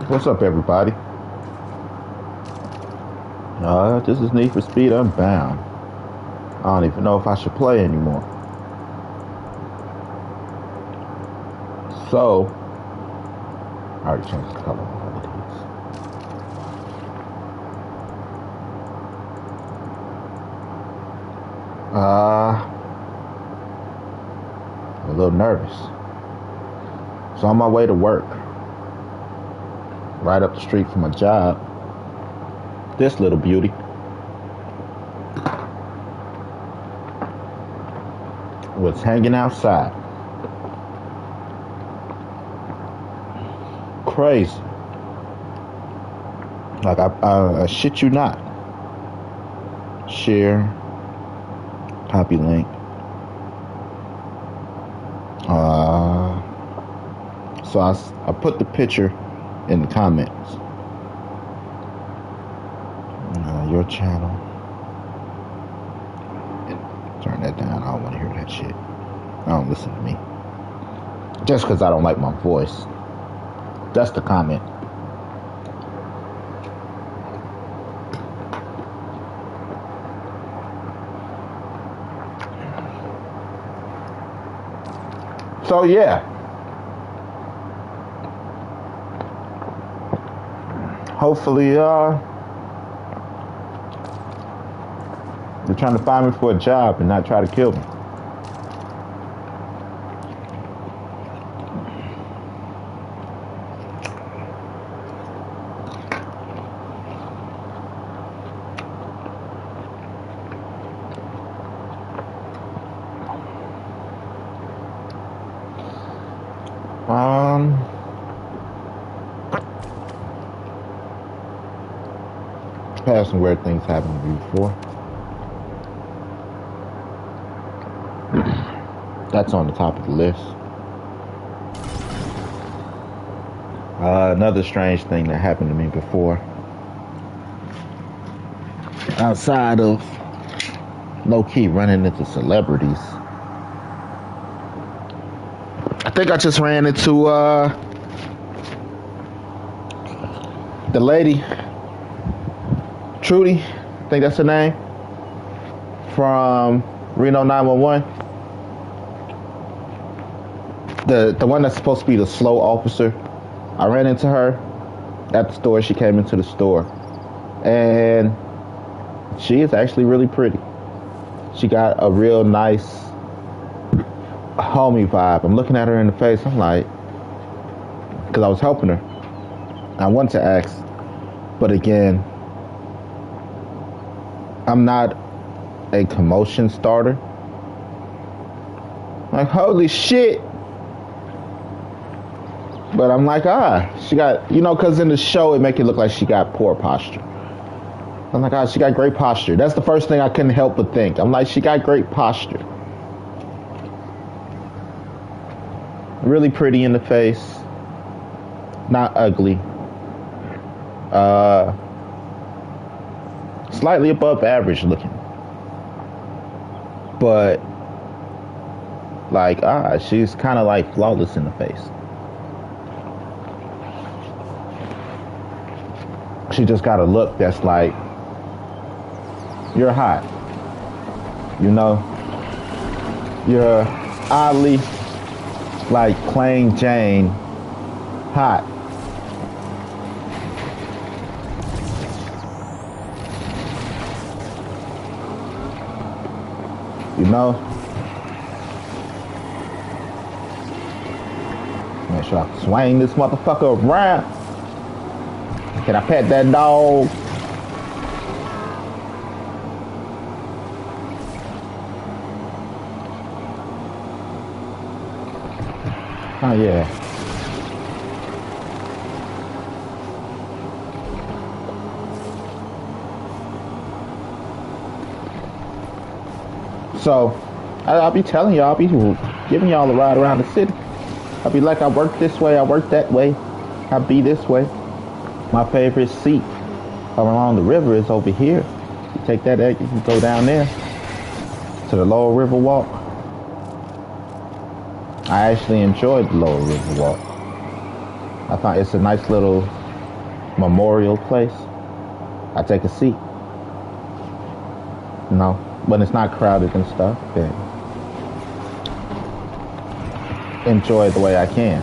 What's up, everybody? This is Need for Speed Unbound. I don't even know if I should play anymore. So, I already changed the color of all of these. I'm a little nervous. So on my way to work, right up the street from my job, this little beauty was hanging outside. Crazy. Like I shit you not. Share, copy link. So I put the picture in the comments. Your channel. Turn that down. I don't want to hear that shit. I don't listen to me. Just because I don't like my voice. That's the comment. So yeah. Hopefully, they're trying to find me for a job and not try to kill me. Had some weird things happen to me before. That's on the top of the list. Another strange thing that happened to me before, outside of low-key running into celebrities, I think I just ran into the lady, Trudy, I think that's her name, from Reno 911. The one that's supposed to be the slow officer. I ran into her at the store. She came into the store, and she is actually really pretty. She got a real nice homie vibe. I'm looking at her in the face. I'm like, because I was helping her. I wanted to ask, but again, I'm not a commotion starter. Like, holy shit. But I'm like, she got, because in the show, it make it look like she got poor posture. I'm like, she got great posture. That's the first thing I couldn't help but think. I'm like, she got great posture. Really pretty in the face. Not ugly. Slightly above average looking. But, like, she's kind of like flawless in the face. She just got a look that's like, you're hot. You're oddly, like, plain Jane hot. Make sure I swing this motherfucker around. Can I pet that dog? Oh yeah. So, I'll be telling y'all, I'll be giving y'all a ride around the city. I'll be like, I work this way, I work that way, I be this way. My favorite seat along the river is over here. You take that exit, you go down there to the Lower River Walk. I actually enjoyed the Lower River Walk. I thought it's a nice little memorial place, I take a seat. You know, when it's not crowded and stuff, and enjoy it the way I can.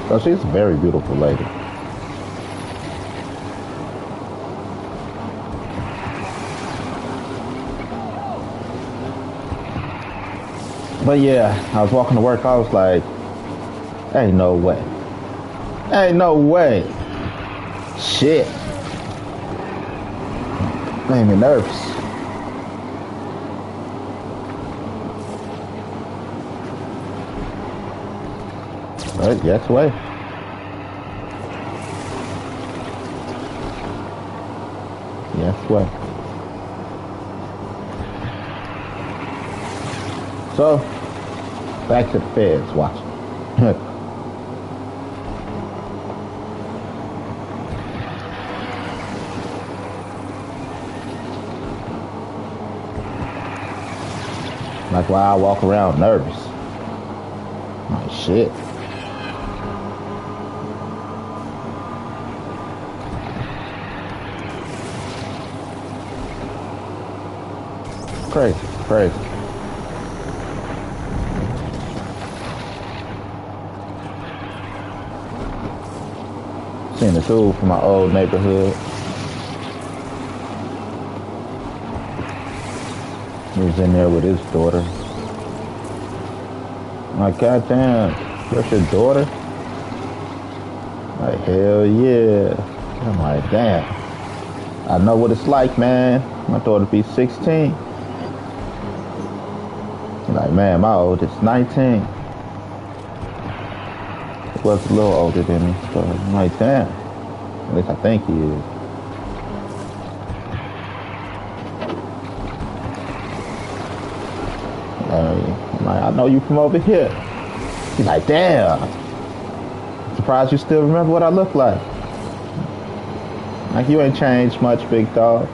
So she's a very beautiful lady. But yeah, I was walking to work. I was like, ain't no way. Ain't no way. Shit. Made me nervous. But yes, way. Yes, way. So, back to the feds watching. That's why I walk around nervous. Like shit. Crazy, crazy. Seen the dude from my old neighborhood. He was in there with his daughter. I'm like, goddamn, that's your daughter? Like, hell yeah. I'm like, damn. I know what it's like, man. My daughter be 16. Like, man, my oldest 19. He was a little older than me, so I'm like, damn. At least I think he is. I'm like, I know you from over here. He's like, damn. Surprised you still remember what I look like. Like, you ain't changed much, big dog.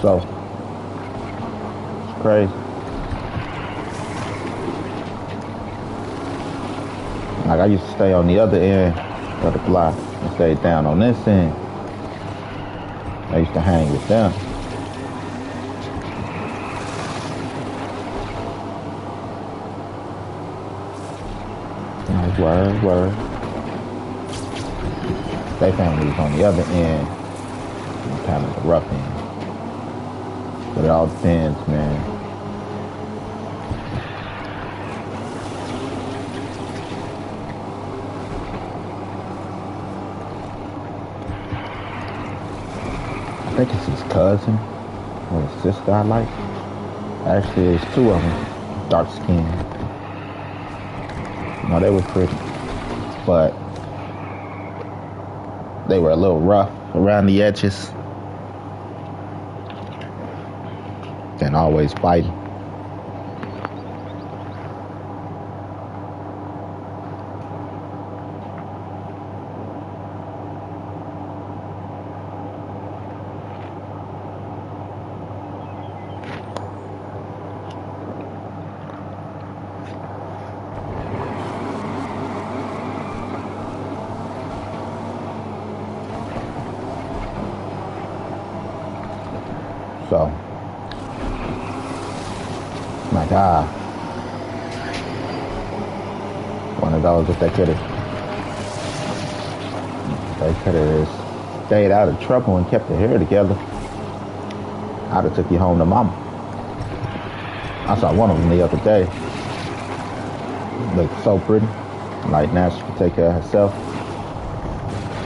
So, it's crazy. Like, I used to stay on the other end of the block and stay down on this end. I used to hang with them. Like, word. They family was on the other end, kind of the rough end. But it all depends, man. I think it's his cousin or his sister I like. Actually, it's two of them, dark skinned. No, they were pretty, but they were a little rough around the edges. And always fighting. So, my God, one of those, if they could have stayed out of trouble and kept their hair together, I'd have took you home to mama. I saw one of them the other day. Looked so pretty. Like, now she can take care of herself.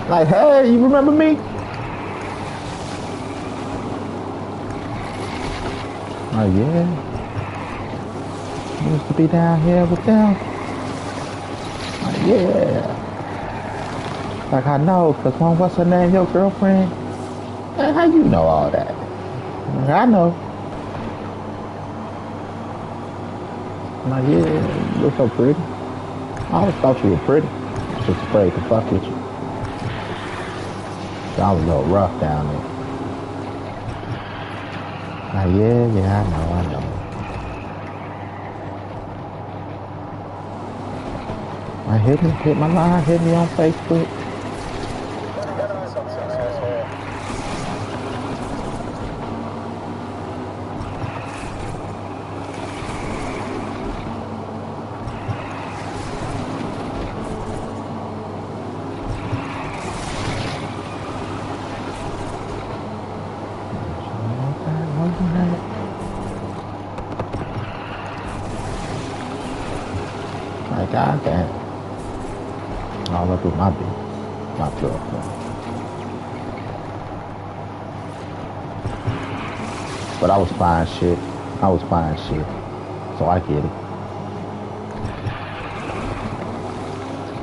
Like, hey, you remember me? Oh, yeah. Used to be down here with them. Like, yeah. Like, I know, because what's her name, your girlfriend? Hey, how you know all that? Like, I know. Like, yeah, you're so pretty. I always thought you were pretty. Just afraid to fuck with you. I was a little rough down there. Yeah, I know. Hit my line, hit me on Facebook. Like, God damn. All up with my bitch, my girlfriend. But I was buying shit. So I get it.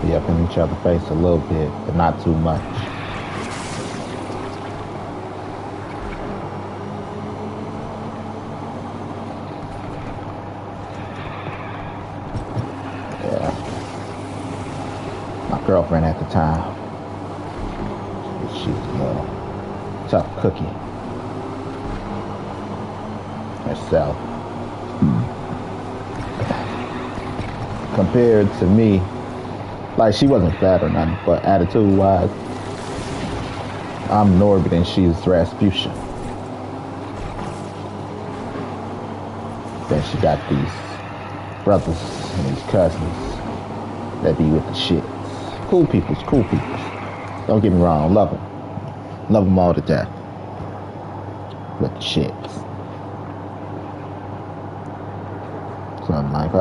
Be up in each other's face a little bit, but not too much. Girlfriend at the time. She's a little tough cookie herself. Compared to me, like she wasn't fat or nothing, but attitude-wise, I'm Norbit and she's Rasputia. Then she got these brothers and these cousins that be with the shit. Cool peoples. Don't get me wrong, love them all to death. With the shits. So I'm like,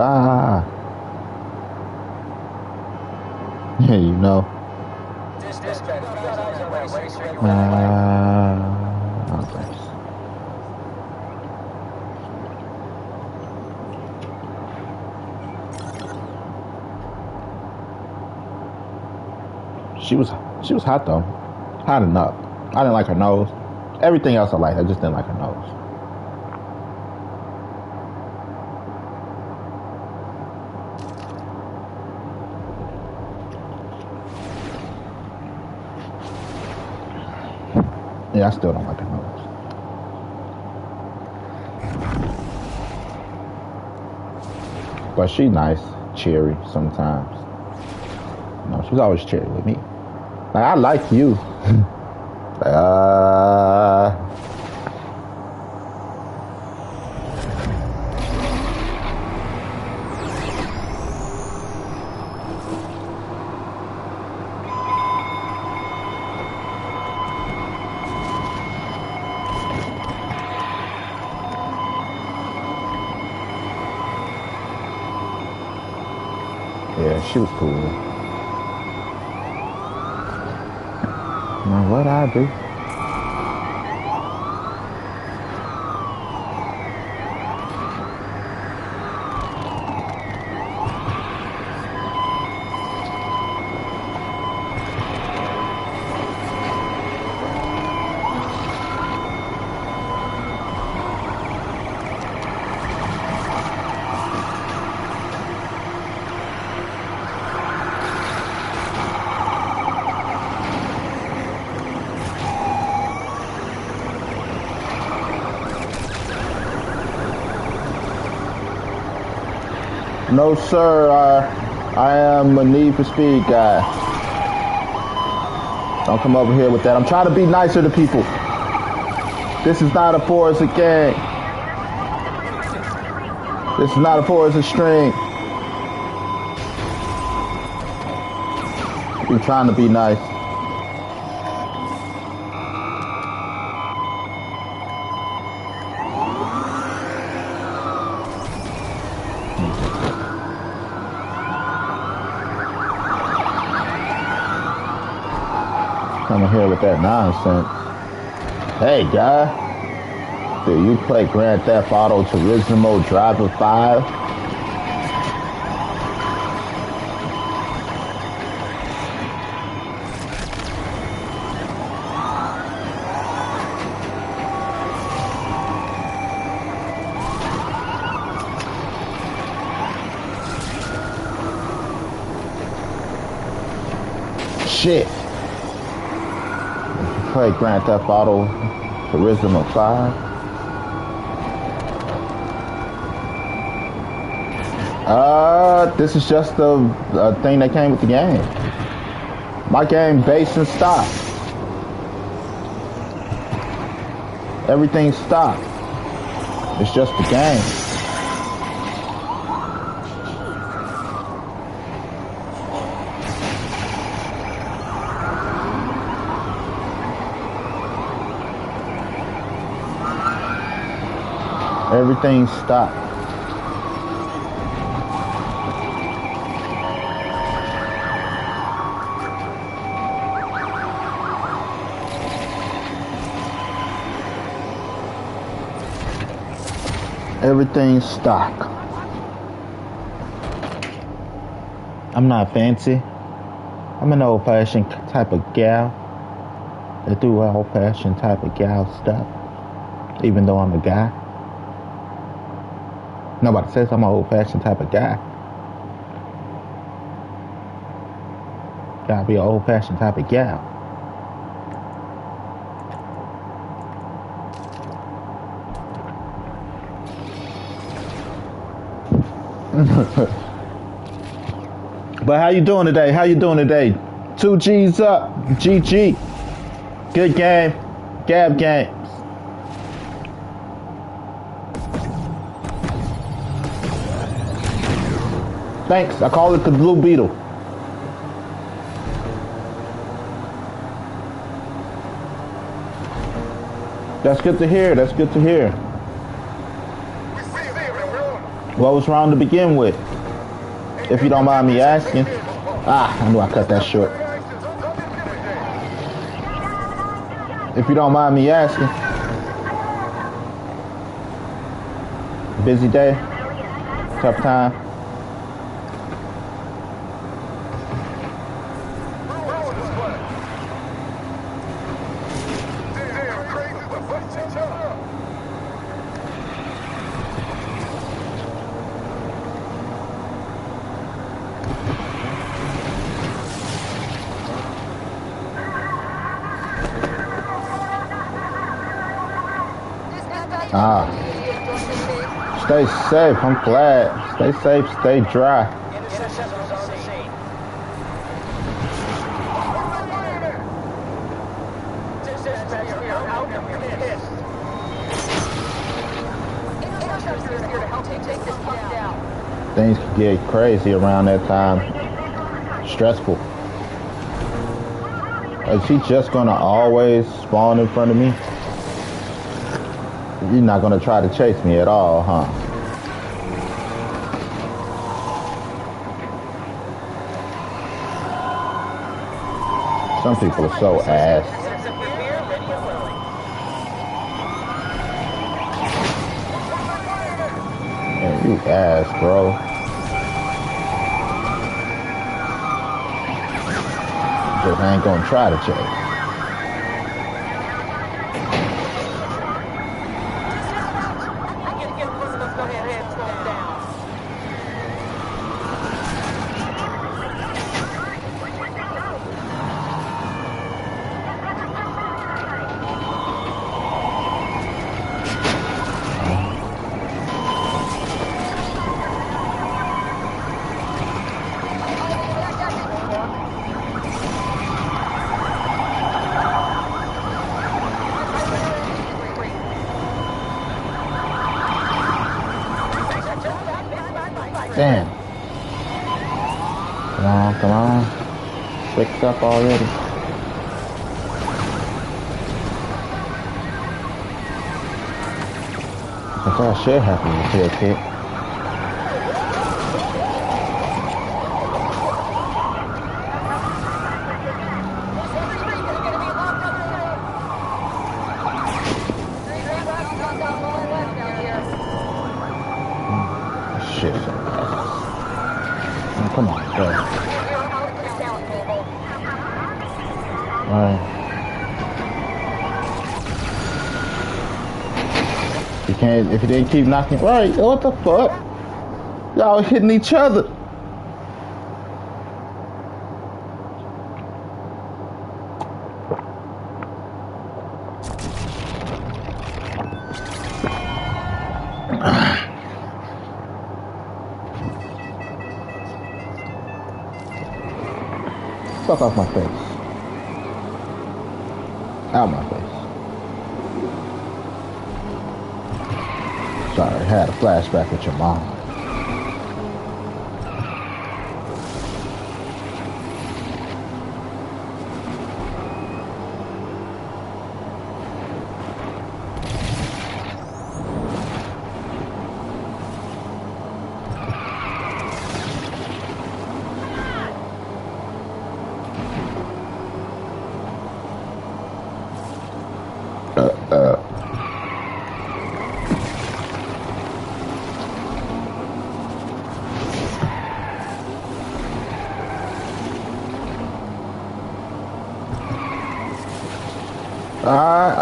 you know. Okay. She was hot though. Hot enough. I didn't like her nose. Everything else I liked. I just didn't like her nose. Yeah, I still don't like her nose. But she's nice, cheery sometimes. You know, she's always cheery with me. Like, I like you. Like, yeah, she was cool. Now what I do? No, sir. I am a Need for Speed guy. Don't come over here with that. I'm trying to be nicer to people. This is not a Forest gang. This is not a Forest string. We're trying to be nice. Coming here with that nonsense. Hey, guy. Do you play Grand Theft Auto Turismo Driver 5? Shit. Play Grand Theft Auto Turismo 5. This is just a thing that came with the game. My game base and stock. Everything's stock. It's just the game. Everything's stock. Everything's stock. I'm not fancy. I'm an old-fashioned type of gal that do old-fashioned type of gal stuff, even though I'm a guy. Nobody says I'm an old-fashioned type of guy. Gotta be an old-fashioned type of gal. But how you doing today? How you doing today? 2 G's up. GG. Good game. Gab games. Thanks. I call it the Blue Beetle. That's good to hear. That's good to hear. What was wrong to begin with? If you don't mind me asking. I knew I cut that short. If you don't mind me asking. Busy day? Tough time? Stay safe, I'm glad. Stay safe, stay dry. Things can get crazy around that time. Stressful. Is he just gonna always spawn in front of me? You're not gonna try to chase me at all, huh? Some people are so ass. Man, you ass, bro. Just ain't gonna try to chase. Damn. Come on, come on. 6 up already. That's all shit happens with here, kid. Shit. Oh, come on, bro. Alright. You can't, if you didn't keep knocking. Right, what the fuck? Y'all hitting each other. Fuck off my face. Out my face. Sorry, I had a flashback with your mom.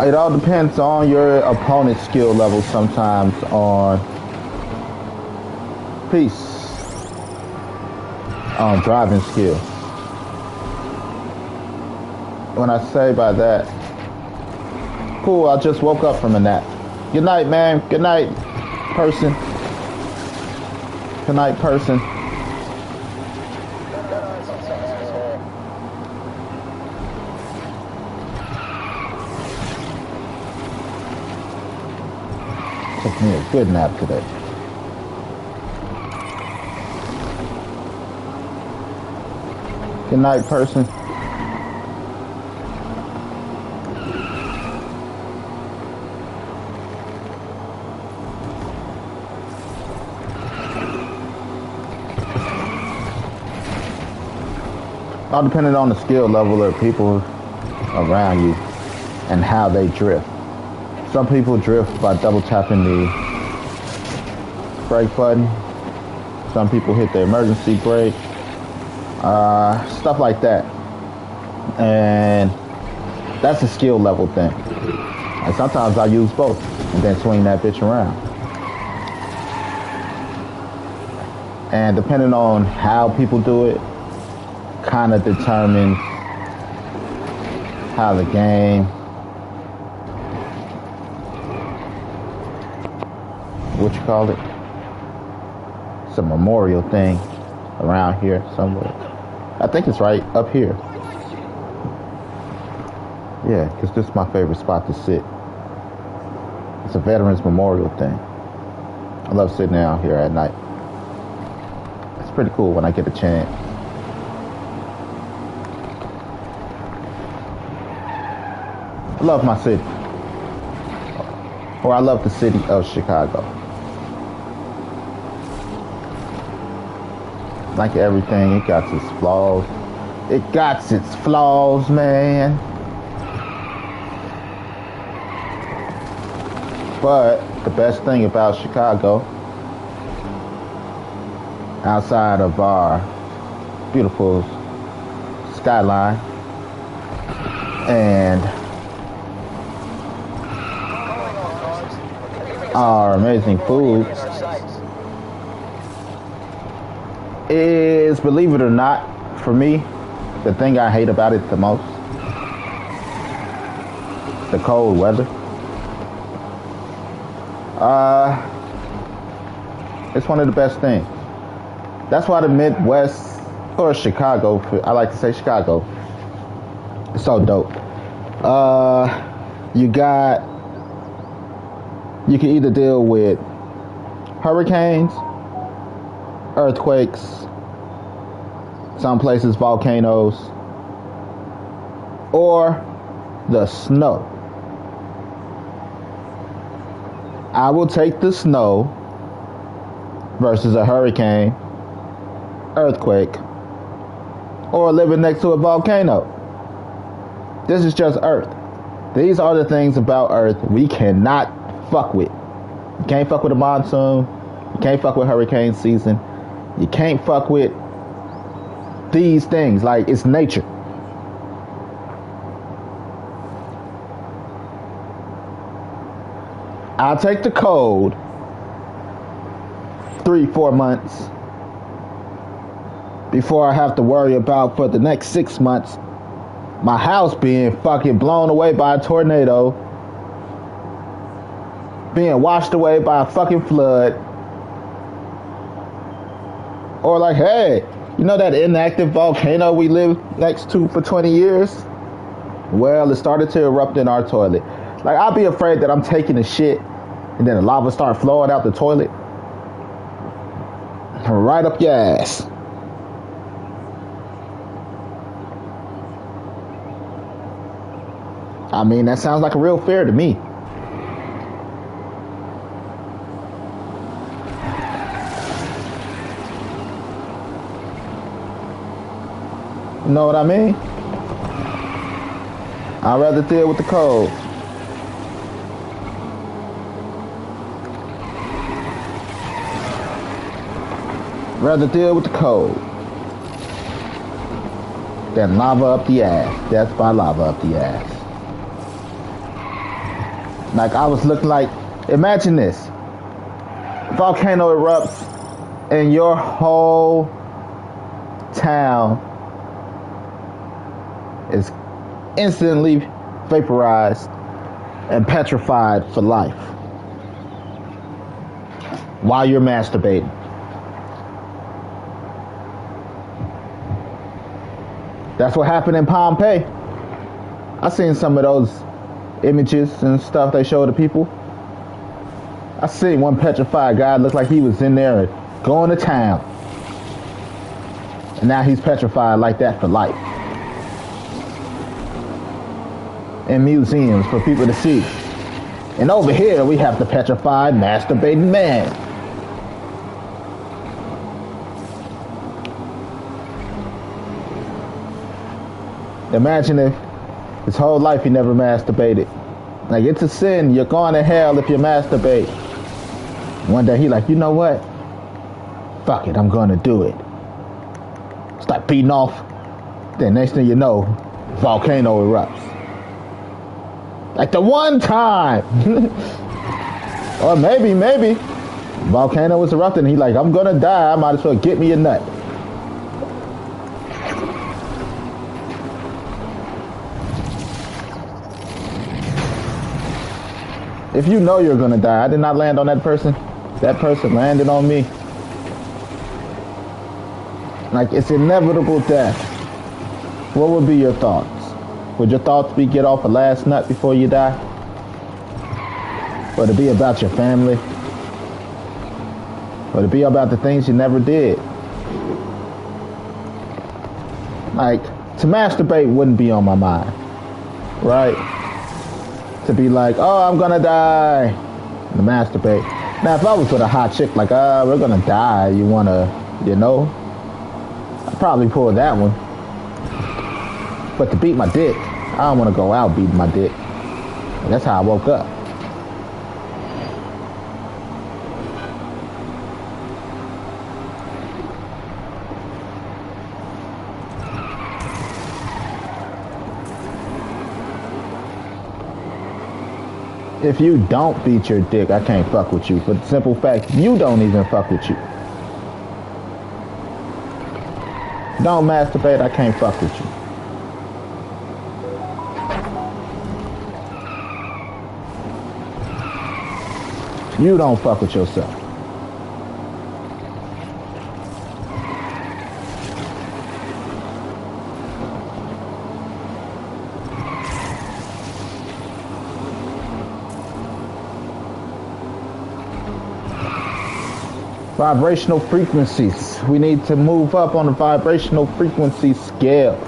It all depends on your opponent's skill level sometimes on driving skill. When I say by that, cool, I just woke up from a nap. Good night, man. Good night, person. Good night, person. Took me a good nap today. Good night, person. All depending on the skill level of people around you and how they drift. Some people drift by double tapping the brake button. Some people hit the emergency brake. Stuff like that. And that's a skill level thing. And sometimes I use both and then swing that bitch around. And depending on how people do it, kind of determines how the game, what you call it? It's a memorial thing around here somewhere. I think it's right up here. Yeah, because this is my favorite spot to sit. It's a Veterans Memorial thing. I love sitting out here at night. It's pretty cool when I get a chance. I love my city. Or I love the city of Chicago. Like everything, it got its flaws. It got its flaws, man. But the best thing about Chicago, outside of our beautiful skyline and our amazing food, is, believe it or not, for me, the thing I hate about it the most, the cold weather. It's one of the best things. That's why the Midwest, or Chicago, I like to say Chicago, it's so dope. You can either deal with hurricanes, earthquakes, some places volcanoes, or the snow. I will take the snow versus a hurricane, earthquake, or living next to a volcano. This is just Earth. These are the things about Earth we cannot fuck with. You can't fuck with a monsoon. You can't fuck with hurricane season. You can't fuck with these things. Like, it's nature. I'll take the cold 3-4 months before I have to worry about, for the next 6 months, my house being fucking blown away by a tornado, being washed away by a fucking flood. Or like, hey, You know that inactive volcano we lived next to for 20 years? Well, it started to erupt in our toilet. Like, I'd be afraid that I'm taking a shit and then the lava start flowing out the toilet. Right up your ass. I mean, that sounds like a real fear to me. You know what I mean? I'd rather deal with the cold. Rather deal with the cold than lava up the ass. Death by lava up the ass. Like, I was looking like, imagine this. Volcano erupts and your whole town is instantly vaporized and petrified for life while you're masturbating. That's what happened in Pompeii. I seen some of those images and stuff they show to people. I seen one petrified guy look like he was in there going to town. And now he's petrified like that for life. In museums for people to see. And over here we have the petrified masturbating man. Imagine if his whole life he never masturbated. Like, it's a sin. You're going to hell if you masturbate. One day he like, you know what? Fuck it, I'm gonna do it. Start beating off. Then next thing you know, volcano erupts. Like the one time. Or maybe. Volcano was erupting. He like, I'm gonna die. I might as well get me a nut. If you know you're gonna die, I did not land on that person. That person landed on me. Like, it's inevitable death. What would be your thoughts? Would your thoughts be get off a last nut before you die? Or to be about your family? Or to be about the things you never did? Like, to masturbate wouldn't be on my mind. Right? To be like, oh, I'm gonna die. To masturbate. Now, if I was with a hot chick, like, we're gonna die, you wanna, you know? I'd probably pull that one. But to beat my dick, I don't wanna go out beating my dick. And that's how I woke up. If you don't beat your dick, I can't fuck with you. For the simple fact, you don't even fuck with you. Don't masturbate, I can't fuck with you. You don't fuck with yourself. Vibrational frequencies. We need to move up on the vibrational frequency scale.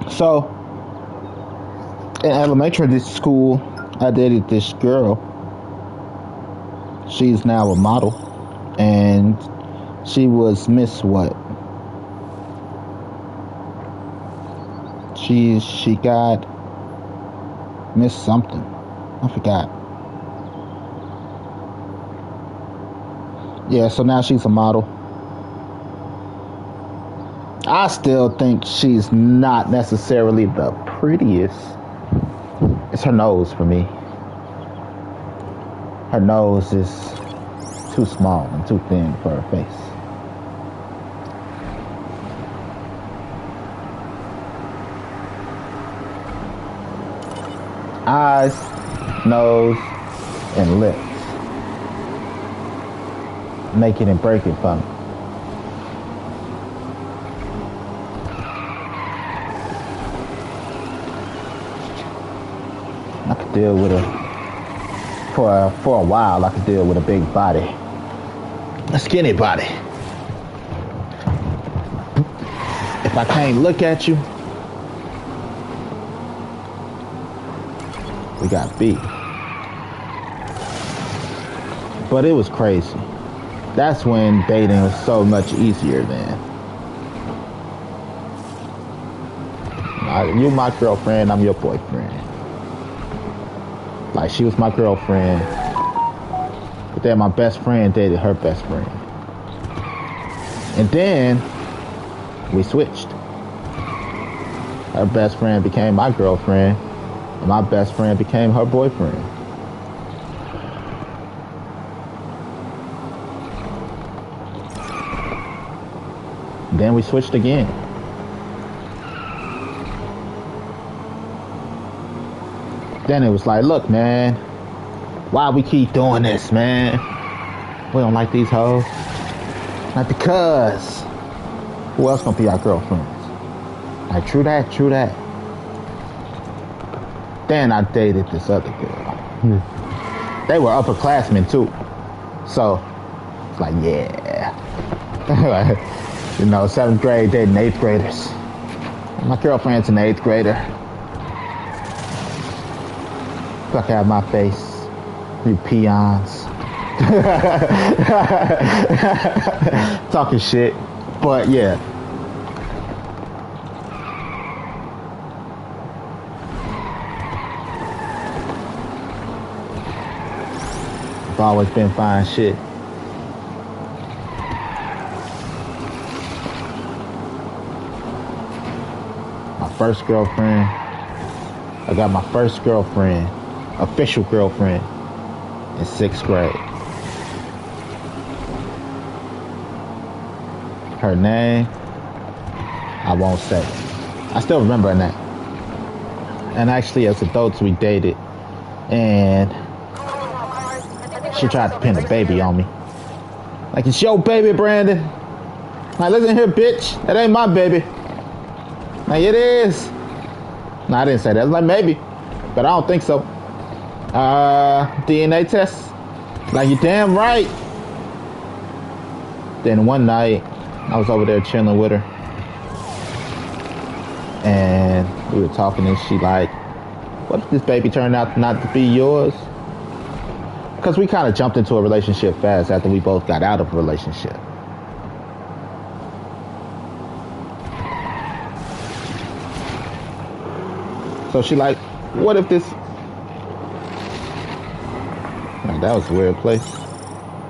So, in elementary school, I dated this girl. She's now a model. And she was Miss what? She got Miss something. I forgot. Yeah, so now she's a model. I still think she's not necessarily the prettiest. It's her nose for me. Her nose is too small and too thin for her face. Eyes, nose, and lips. Make it and break it for me. I could deal with for a while. I could deal with a big body, a skinny body. If I can't look at you, we got beef. But it was crazy. That's when dating was so much easier then. You my girlfriend, I'm your boyfriend. Like, she was my girlfriend, but then my best friend dated her best friend. And then we switched. Her best friend became my girlfriend, and my best friend became her boyfriend. Then we switched again. Then it was like, look, man, why we keep doing this, man? We don't like these hoes. Not because. Who else gonna be our girlfriends? Like, true that, true that. Then I dated this other girl. They were upperclassmen too. So, it's like, yeah. You know, 7th grade dating 8th graders. My girlfriend's an 8th grader. Fuck out of my face, you peons. Talking shit, but yeah. I've always been fine shit. My first girlfriend, I got my first girlfriend, official girlfriend, in 6th grade. Her name, I won't say. I still remember her name. And actually, as adults, we dated, and she tried to pin a baby on me. Like, it's your baby, Brandon. Like, listen here, bitch. That ain't my baby. Like, it is. No, I didn't say that. I was like, maybe, but I don't think so. DNA test. Like, you damn right. Then one night, I was over there chilling with her, and we were talking, and she like, what if this baby turned out not to be yours? Because we kind of jumped into a relationship fast after we both got out of a relationship. So she like, what if this... Man, that was a weird place.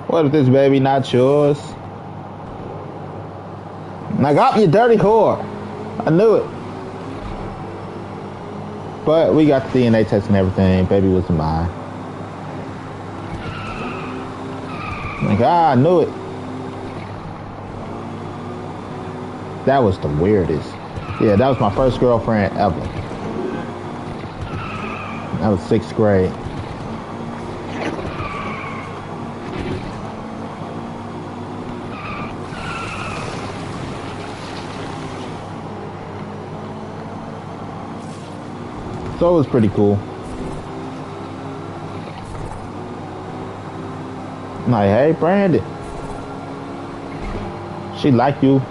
What if this baby not yours? Like, oh, you dirty whore. I knew it. But we got the DNA test and everything. Baby was mine. Like, I knew it. That was the weirdest. Yeah, that was my first girlfriend ever. That was 6th grade. So it was pretty cool. I'm like, hey, Brandon. She like you.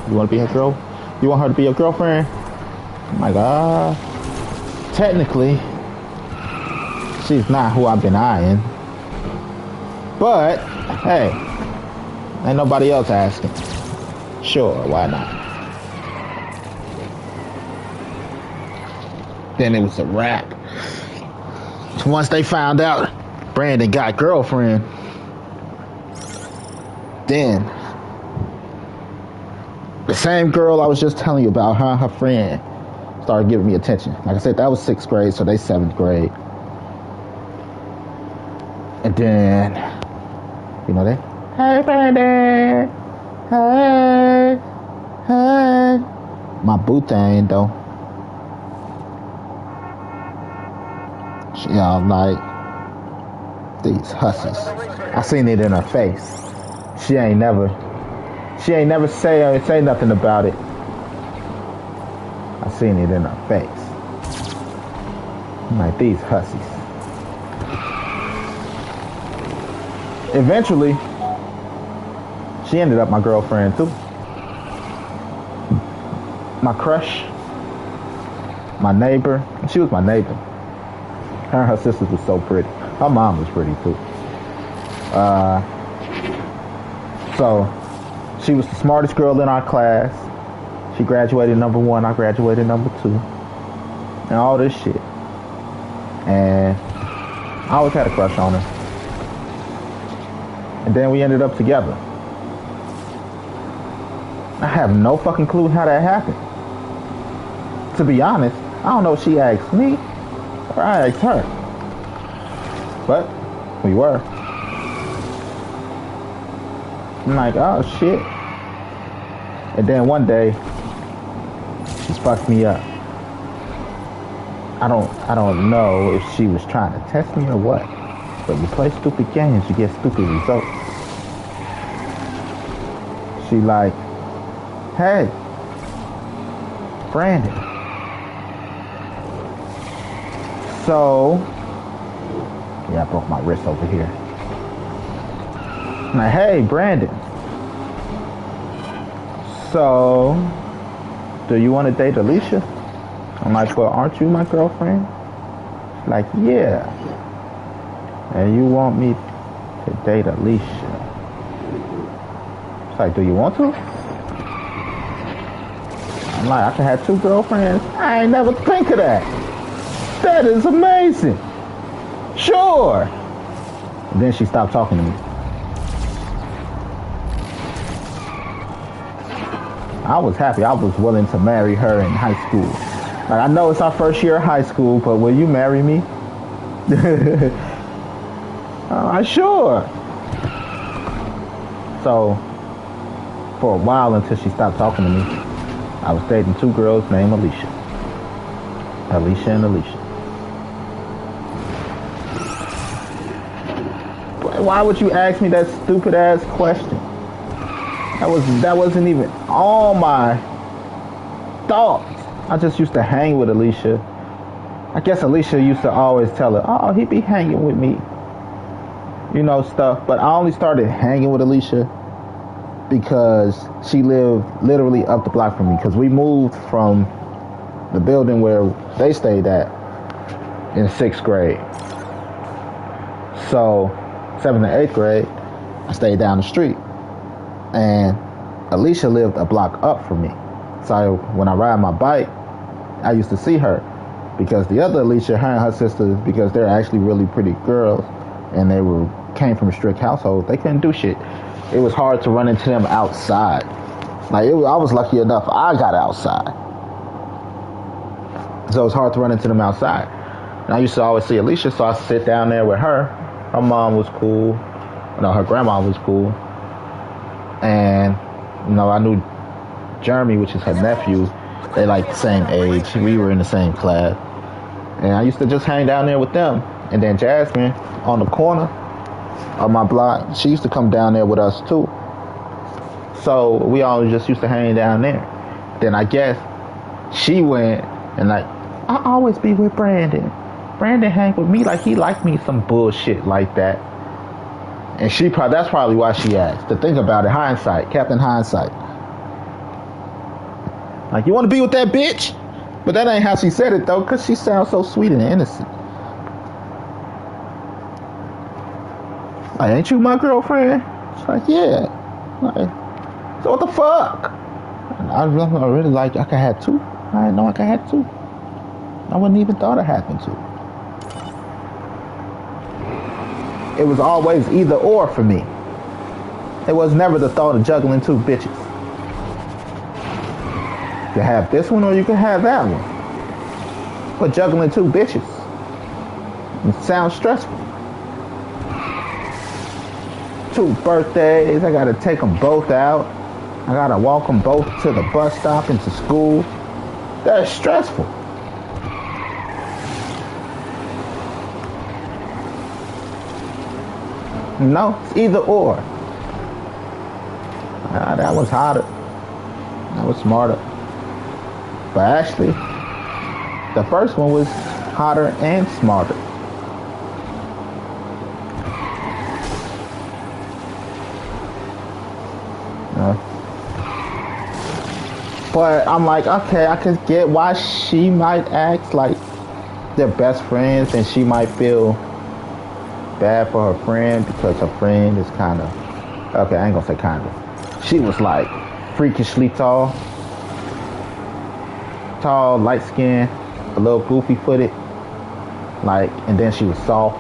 You want to be her girl? You want her to be your girlfriend? I'm like, technically, she's not who I've been eyeing. But, hey, ain't nobody else asking. Sure, why not? Then it was a wrap. Once they found out Brandon got girlfriend, then the same girl I was just telling you about, her and her friend started giving me attention. Like I said, that was 6th grade, so they 7th grade. And then, you know, they, hey, Brandon, hey, hey. My boo thing, though. She all like, these hussies. I seen it in her face. She ain't never say nothing about it. I seen it in her face. I'm like, these hussies. Eventually, she ended up my girlfriend too. My crush, my neighbor. She was my neighbor. Her and her sisters were so pretty. Her mom was pretty too. So she was the smartest girl in our class. She graduated number 1. I graduated number 2. And all this shit. And I always had a crush on her. And then we ended up together. I have no fucking clue how that happened. To be honest, I don't know if she asked me or I asked her. But we were. I'm like, oh shit. And then one day, she fucked me up. I don't know if she was trying to test me or what. But you play stupid games, you get stupid results. She like, hey, Brandon. So, yeah, I broke my wrist over here. I'm like, hey, Brandon. So, do you want to date Alicia? I'm like, well, aren't you my girlfriend? She's like, yeah. And you want me to date Alicia? It's like, do you want to? I'm like, I can have 2 girlfriends. I ain't never think of that. That is amazing. Sure. And then she stopped talking to me. I was happy. I was willing to marry her in high school. Like, I know it's our first year of high school, but will you marry me? Sure. So, for a while until she stopped talking to me, I was dating 2 girls named Alicia. Alicia and Alicia. Why would you ask me that stupid ass question? That wasn't even on my thoughts. I just used to hang with Alicia. I guess Alicia used to always tell her, oh, he be hanging with me. You know, stuff. But I only started hanging with Alicia because she lived literally up the block from me. Because we moved from the building where they stayed at in 6th grade. So 7th and 8th grade, I stayed down the street. And Alicia lived a block up from me. So when I ride my bike, I used to see her. Because the other Alicia, her and her sisters, because they're actually really pretty girls, and they came from a strict household, they couldn't do shit. It was hard to run into them outside. Like, I was lucky enough I got outside. So it was hard to run into them outside. And I used to always see Alicia, so I sit down there with her. Her mom was cool. No, her grandma was cool. And, you know, I knew Jeremy, which is her nephew. They like the same age. We were in the same class. And I used to just hang down there with them. And then Jasmine, on the corner of my block, she used to come down there with us too. So we all just used to hang down there. Then I guess she went and like, I always be with Brandon. Brandon hang with me like he liked me, some bullshit like that. And that's probably why she asked. To think about it, hindsight, Captain Hindsight. Like, you want to be with that bitch? But that ain't how she said it though, because she sounds so sweet and innocent. Like, ain't you my girlfriend? She's like, yeah. Like, so what the fuck? I really like, I could have 2. I didn't know I could have 2. I wouldn't even thought it happened to. It was always either or for me. It was never the thought of juggling two bitches. You could have this one or you could have that one. But juggling two bitches, it sounds stressful. 2 birthdays, I gotta take them both out. I gotta walk them both to the bus stop and to school. That's stressful. No, it's either or. That was hotter. That was smarter. But actually, the first one was hotter and smarter. But I'm like, okay, I could get why she might act like they're best friends and she might feel bad for her friend because her friend is kind of, okay, I ain't gonna say kind of. She was like freakishly tall, light skinned, a little goofy footed, like, and then she was soft.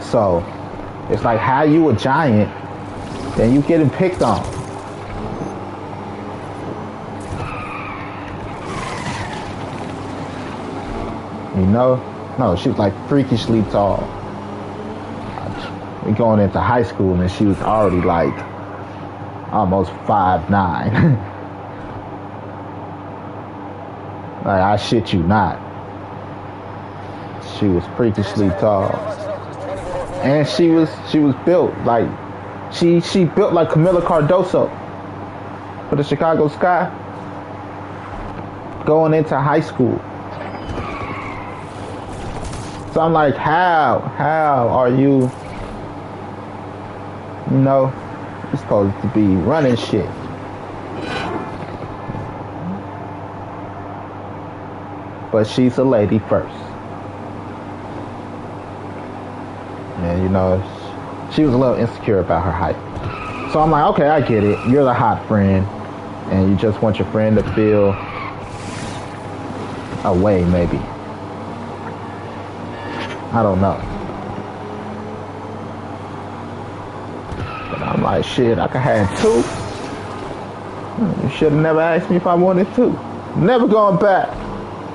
So it's like, how you a giant and you getting picked on? You know? No, she was like freakishly tall. We going into high school and she was already like almost 5'9". Like, I shit you not. She was freakishly tall. And she was built like she built like Camila Cardoso for the Chicago Sky going into high school. So I'm like, how are you, you're supposed to be running shit. But she's a lady first. And she was a little insecure about her height. So I'm like, okay, I get it. You're the hot friend. And you just want your friend to feel away, maybe. I don't know. But I'm like, shit, I could have 2. You should have never asked me if I wanted 2. Never going back.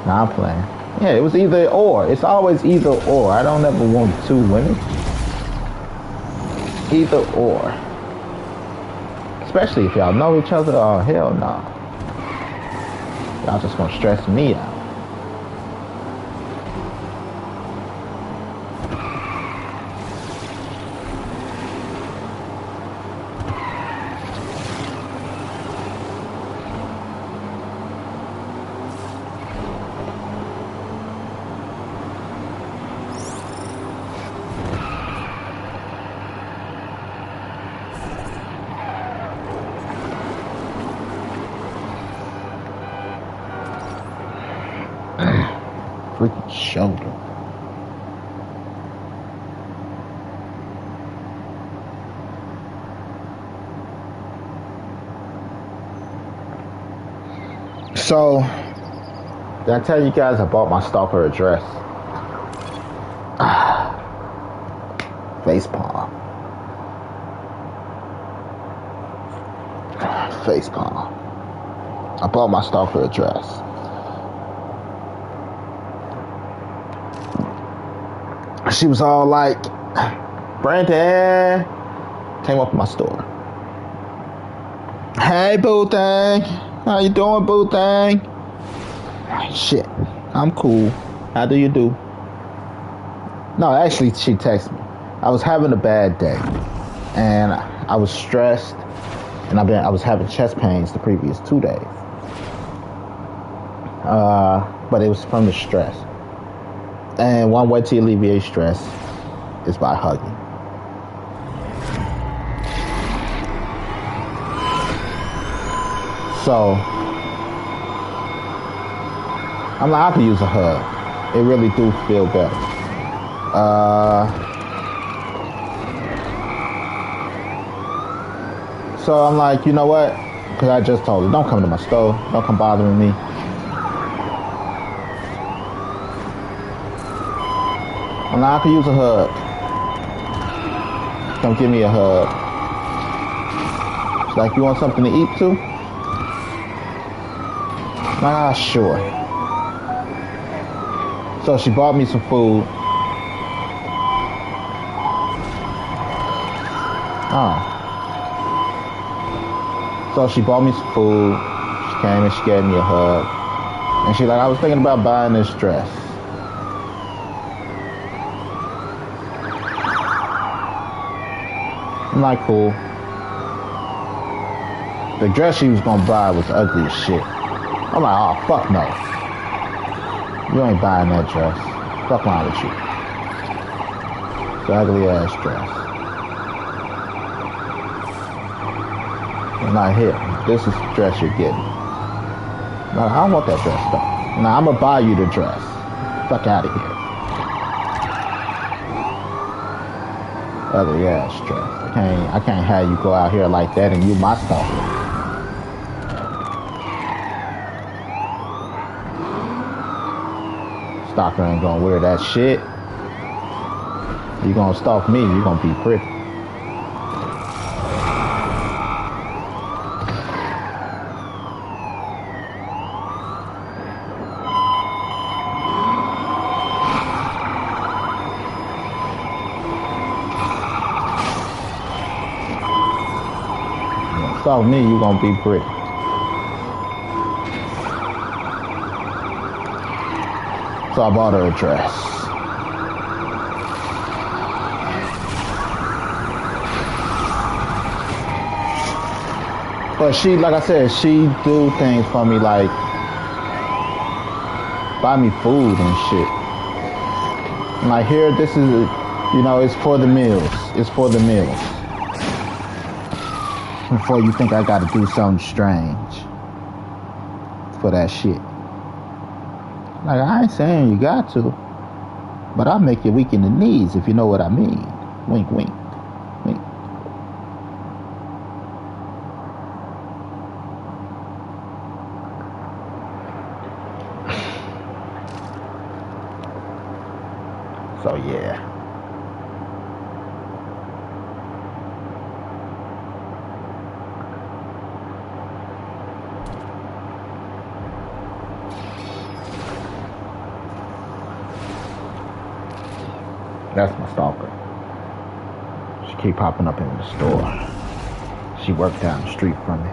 Nah, I'm playing. Yeah, it was either or. It's always either or. I don't ever want 2 women. Either or. Especially if y'all know each other. Oh, hell no. Y'all just gonna stress me out. Freaking shoulder. So, did I tell you guys I bought my stalker a dress? Facepalm. Facepalm. I bought my stalker a dress. She was all like, Brandon, came up in my store. Hey, boo thing. How you doing, boo thing? Shit, I'm cool. How do you do? No, actually, she texted me. I was having a bad day, and I was stressed, and I was having chest pains the previous 2 days. But it was from the stress. And one way to alleviate stress is by hugging. So, I'm like, I could use a hug. It really do feel better. So I'm like, you know what? Because I just told her, don't come to my store. Don't come bothering me. And I could use a hug. Come give me a hug. She's like, you want something to eat too? Ah, sure. So she bought me some food. Oh. So she bought me some food. She came and she gave me a hug. And she's like, I was thinking about buying this dress. I'm like, cool. The dress she was gonna buy was ugly as shit. I'm like, oh, fuck no. You ain't buying that dress. Fuck wrong with you. It's an ugly ass dress. I'm like, here, this is the dress you're getting. I'm like, I don't want that dress though. Nah, I'm gonna buy you the dress. Fuck out of here. Ugly ass dress. I can't have you go out here like that and you my stalker. Stalker ain't gonna wear that shit. You gonna stalk me, you gonna be pretty. Stalk me, you gonna be pretty. So I bought her a dress. But she, like I said, she do things for me like buy me food and shit. And like here, this is, you know, it's for the meals. It's for the meals. Before you think I gotta do something strange for that shit. Like, I ain't saying you got to, but I'll make you weak in the knees if you know what I mean. Wink, wink, wink. So, yeah. That's my stalker. She keep popping up in the store. She worked down the street from me.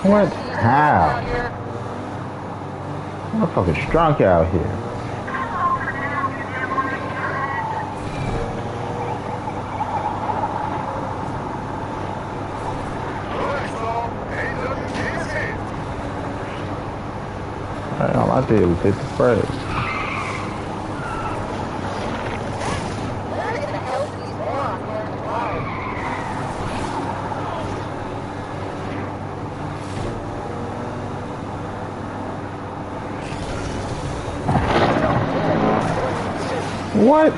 What? How? Motherfucker's drunk out here. All I did was hit the brakes. What?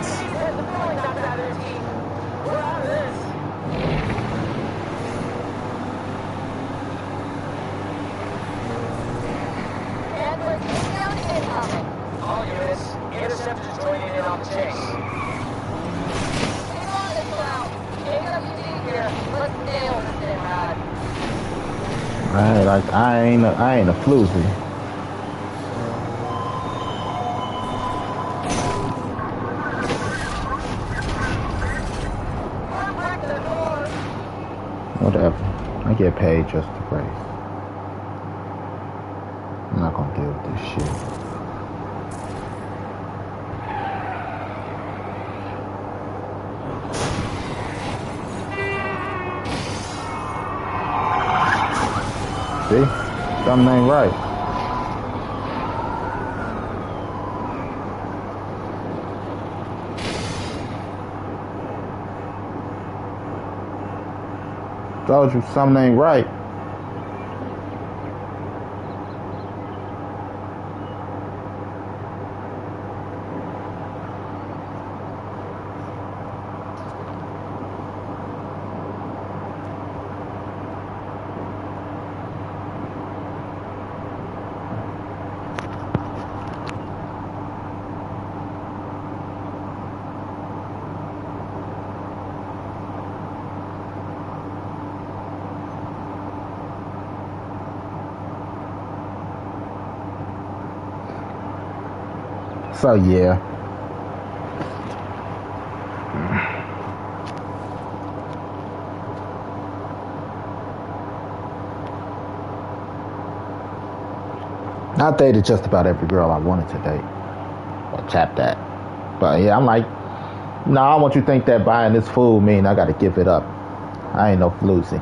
All units, interceptors joining in on the chase. I ain't a floozy. Whatever. I get paid just to race. I'm not gonna deal with this shit. See? Something ain't right. Told you something ain't right. So yeah. I dated just about every girl I wanted to date. Or tap that. But yeah, I'm like, no, I don't want you to think that buying this food mean I gotta give it up. I ain't no floozy.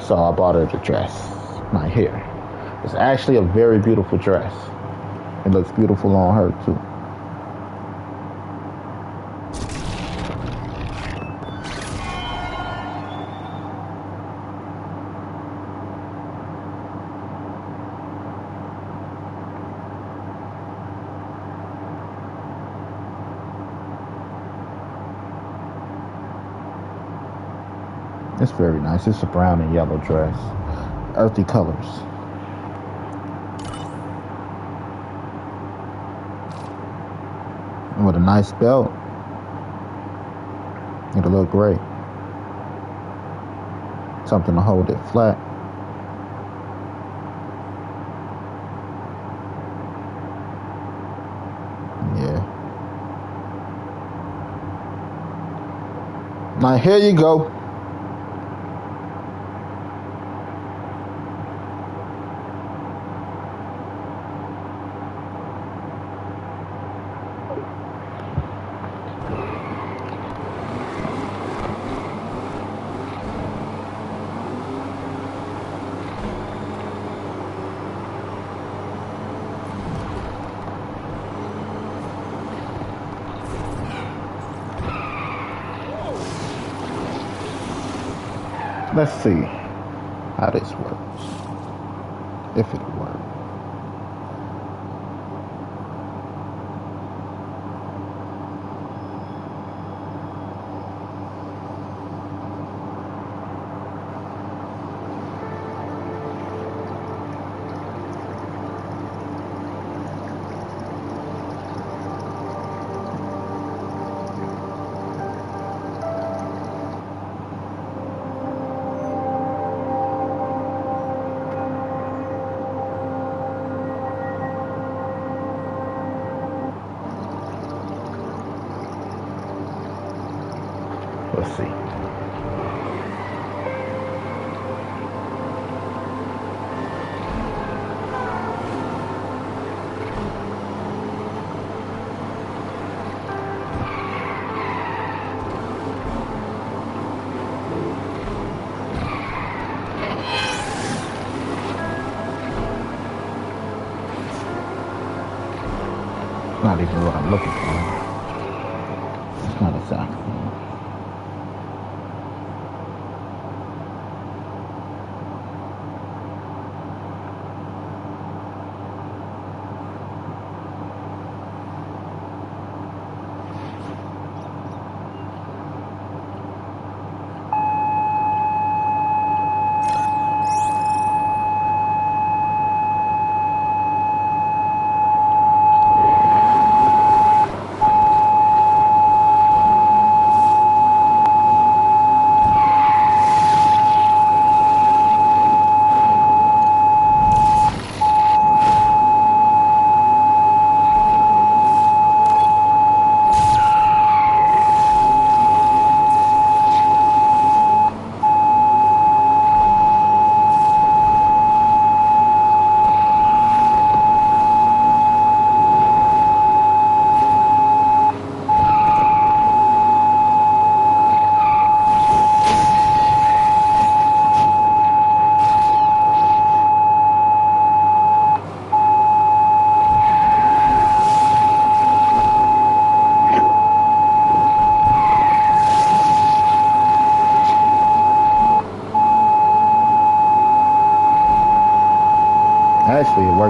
So I bought her the dress right here. It's actually a very beautiful dress. It looks beautiful on her too. It's very nice. It's a brown and yellow dress. Earthy colors. And with a nice belt. It'll look great. Something to hold it flat. Yeah. Now here you go. Let's see how this works. If it works. Let's see. Not even what I'm looking for. It's not exactly.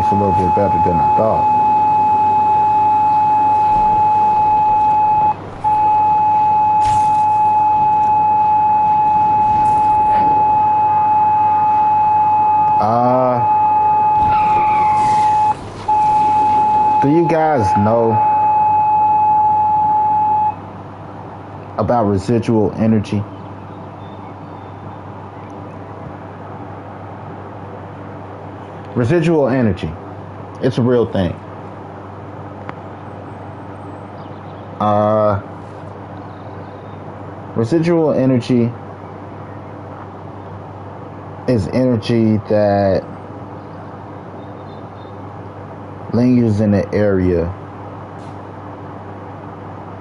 works a little bit better than I thought. Do you guys know about residual energy? Residual energy. It's a real thing. Residual energy is energy that lingers in the area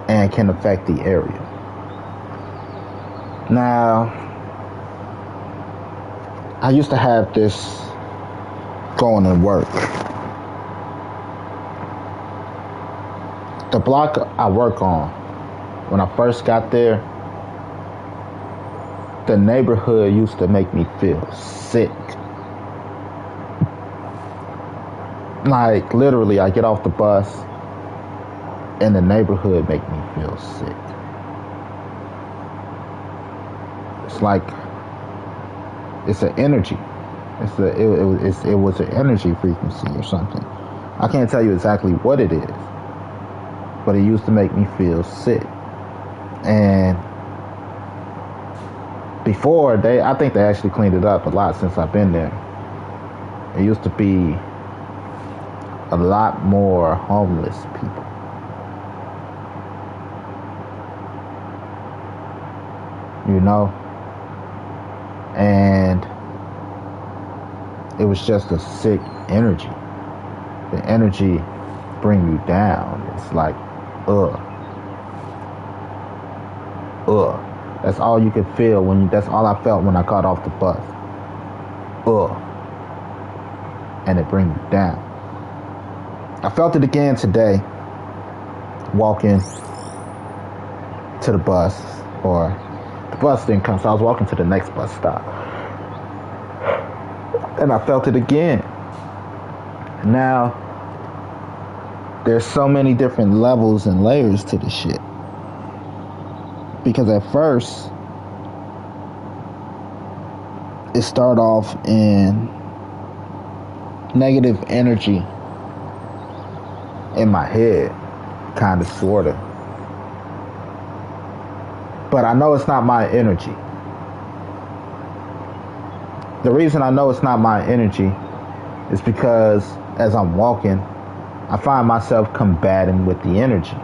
and can affect the area. Now, I used to have this going to work. The block I work on, when I first got there, the neighborhood used to make me feel sick. Like, literally, I get off the bus and the neighborhood make me feel sick. It's like, it's an energy. It was an energy frequency or something. I can't tell you exactly what it is, but it used to make me feel sick. And before, I think they actually cleaned it up a lot since I've been there. It used to be a lot more homeless people. You know? And it was just a sick energy. The energy bring you down. It's like, That's all you could feel that's all I felt when I got off the bus. And it bring you down. I felt it again today, walking to the bus, or the bus didn't come, so I was walking to the next bus stop. And I felt it again. Now, there's so many different levels and layers to this shit. Because at first, it started off in negative energy in my head, kind of, sort of. But I know it's not my energy. The reason I know it's not my energy is because as I'm walking, I find myself combating with the energy.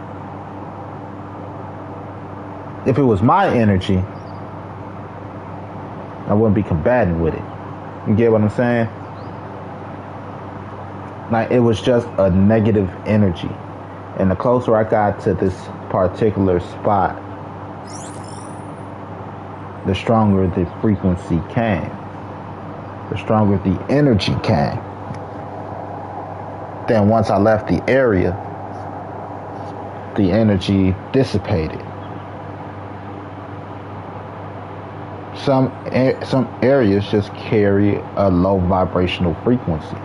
If it was my energy, I wouldn't be combating with it. You get what I'm saying? Like, it was just a negative energy. And the closer I got to this particular spot, the stronger the frequency came. The stronger the energy came. Then once I left the area, the energy dissipated. Some areas just carry a low vibrational frequency.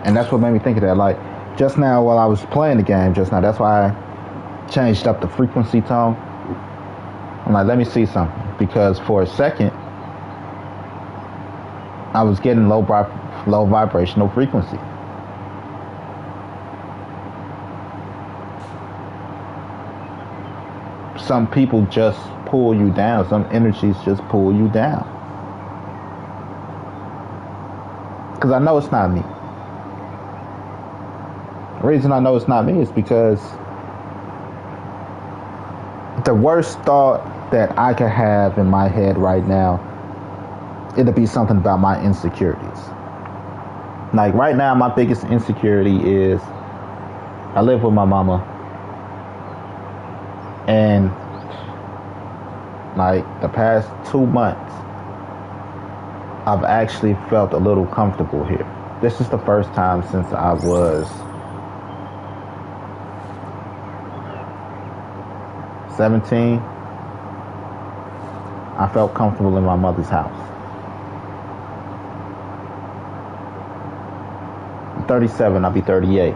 And that's what made me think of that. Like, just now while I was playing the game just now, that's why I changed up the frequency tone. I'm like, let me see something. Because for a second, I was getting low vibrational frequency. Some people just pull you down. Some energies just pull you down. Because I know it's not me. The reason I know it's not me is because the worst thought that I could have in my head right now, it'll be something about my insecurities. Like, right now, my biggest insecurity is I live with my mama. And like the past 2 months, I've actually felt a little comfortable here. This is the first time since I was 17. I felt comfortable in my mother's house. I'm 37, I'll be 38.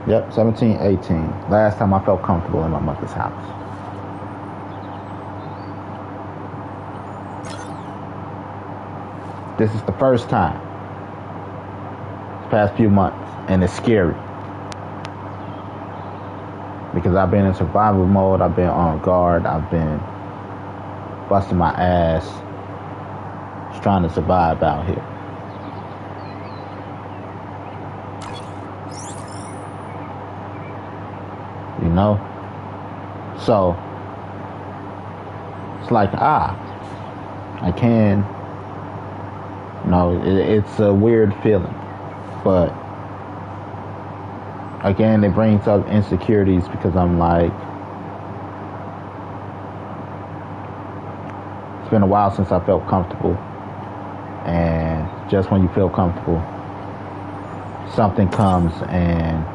Yep, 17, 18. Last time I felt comfortable in my mother's house. This is the first time. This past few months. And it's scary. Because I've been in survival mode. I've been on guard. I've been busting my ass. Just trying to survive out here. You know? So, it's like, I can, you know, it's a weird feeling. But, again, it brings up insecurities because I'm like, it's been a while since I felt comfortable. And just when you feel comfortable, something comes and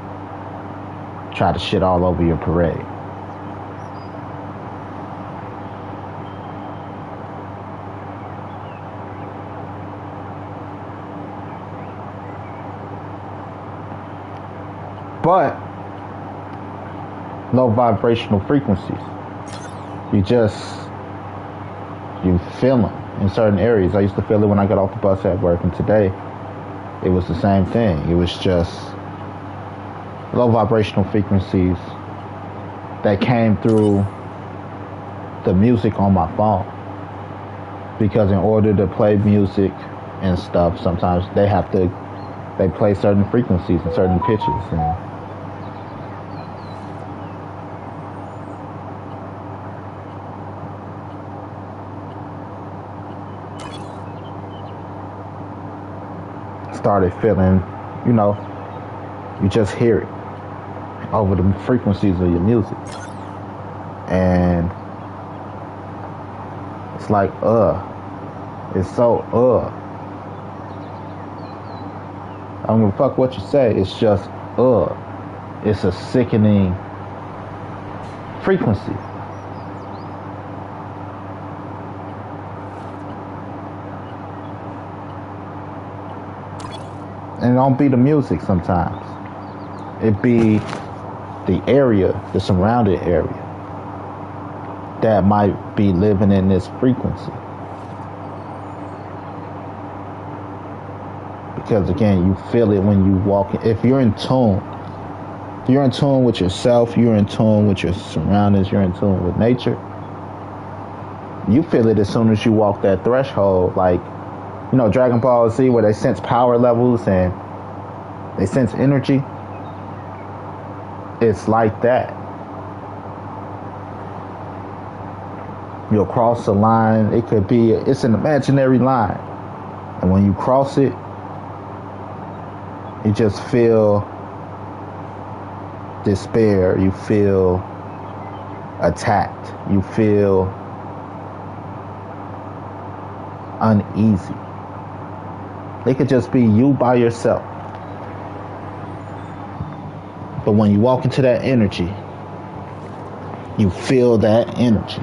try to shit all over your parade. But low vibrational frequencies, you feel them in certain areas. I used to feel it when I got off the bus at work, and today it was the same thing. It was just low vibrational frequencies that came through the music on my phone. Because in order to play music and stuff, sometimes they play certain frequencies and certain pitches. And started feeling, you know, you just hear it over the frequencies of your music. And it's like, it's so, I don't give a fuck what you say. It's just, it's a sickening frequency. And it don't be the music sometimes. It be the area, the surrounding area that might be living in this frequency. Because again, you feel it when you walk. If you're in tune with yourself, you're in tune with your surroundings, you're in tune with nature, you feel it as soon as you walk that threshold. Like, you know, Dragon Ball Z, where they sense power levels and they sense energy. It's like that. You'll cross a line. It's an imaginary line. And when you cross it, you just feel despair. You feel attacked. You feel uneasy. It could just be you by yourself. But when you walk into that energy, you feel that energy.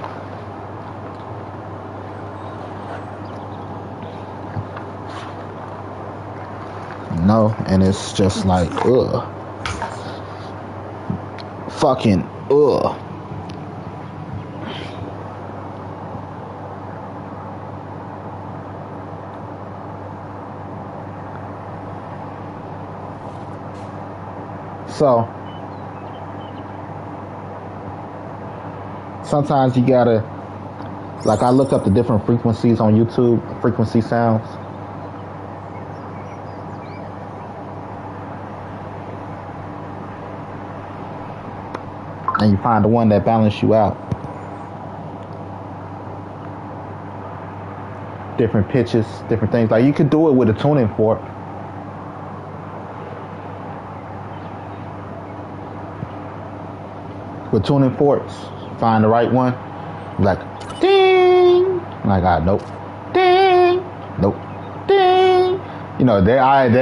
You know, and it's just like, fucking, So, sometimes you gotta, like, I look up the different frequencies on YouTube, frequency sounds. And you find the one that balances you out. Different pitches, different things. Like, you could do it with a tuning fork. With tuning forks, find the right one. Like, ding. Like, nope. Ding. Nope. Ding. You know, they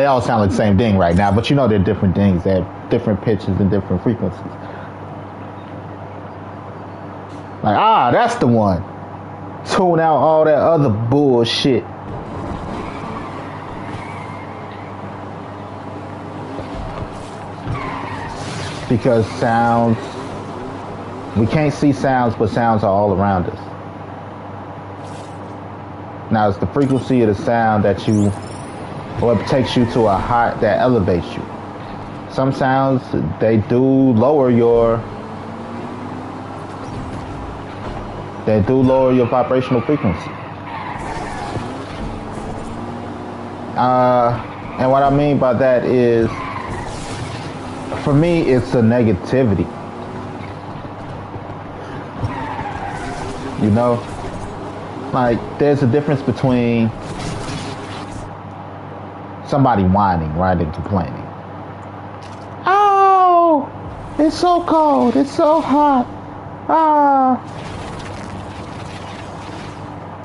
all sound like the same ding right now, but you know they're different dings. They have different pitches and different frequencies. Like, that's the one. Tune out all that other bullshit. Because sounds, we can't see sounds, but sounds are all around us. Now it's the frequency of the sound that or it takes you to a high, that elevates you. Some sounds, they do lower your vibrational frequency. And what I mean by that is, for me, it's a negativity. You know? Like, there's a difference between somebody whining, right, and complaining. Oh, it's so cold, it's so hot.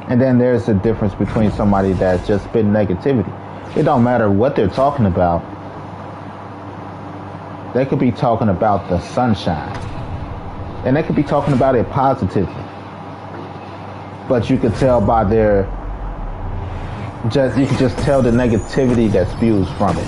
And then there's a difference between somebody that's just spitting negativity. It don't matter what they're talking about. They could be talking about the sunshine. And they could be talking about it positively. But you could tell by you could just tell the negativity that spews from it.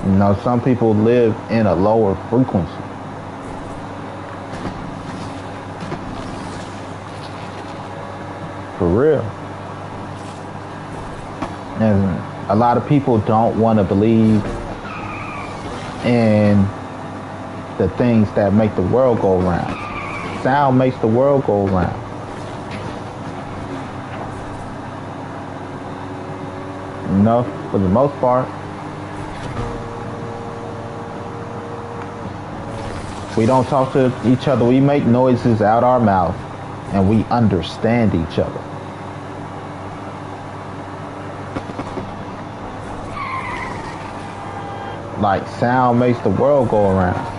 You know, some people live in a lower frequency. For real. And a lot of people don't want to believe in the things that make the world go around. Sound makes the world go around. You know, for the most part. We don't talk to each other. We make noises out our mouth and we understand each other. Like, sound makes the world go around.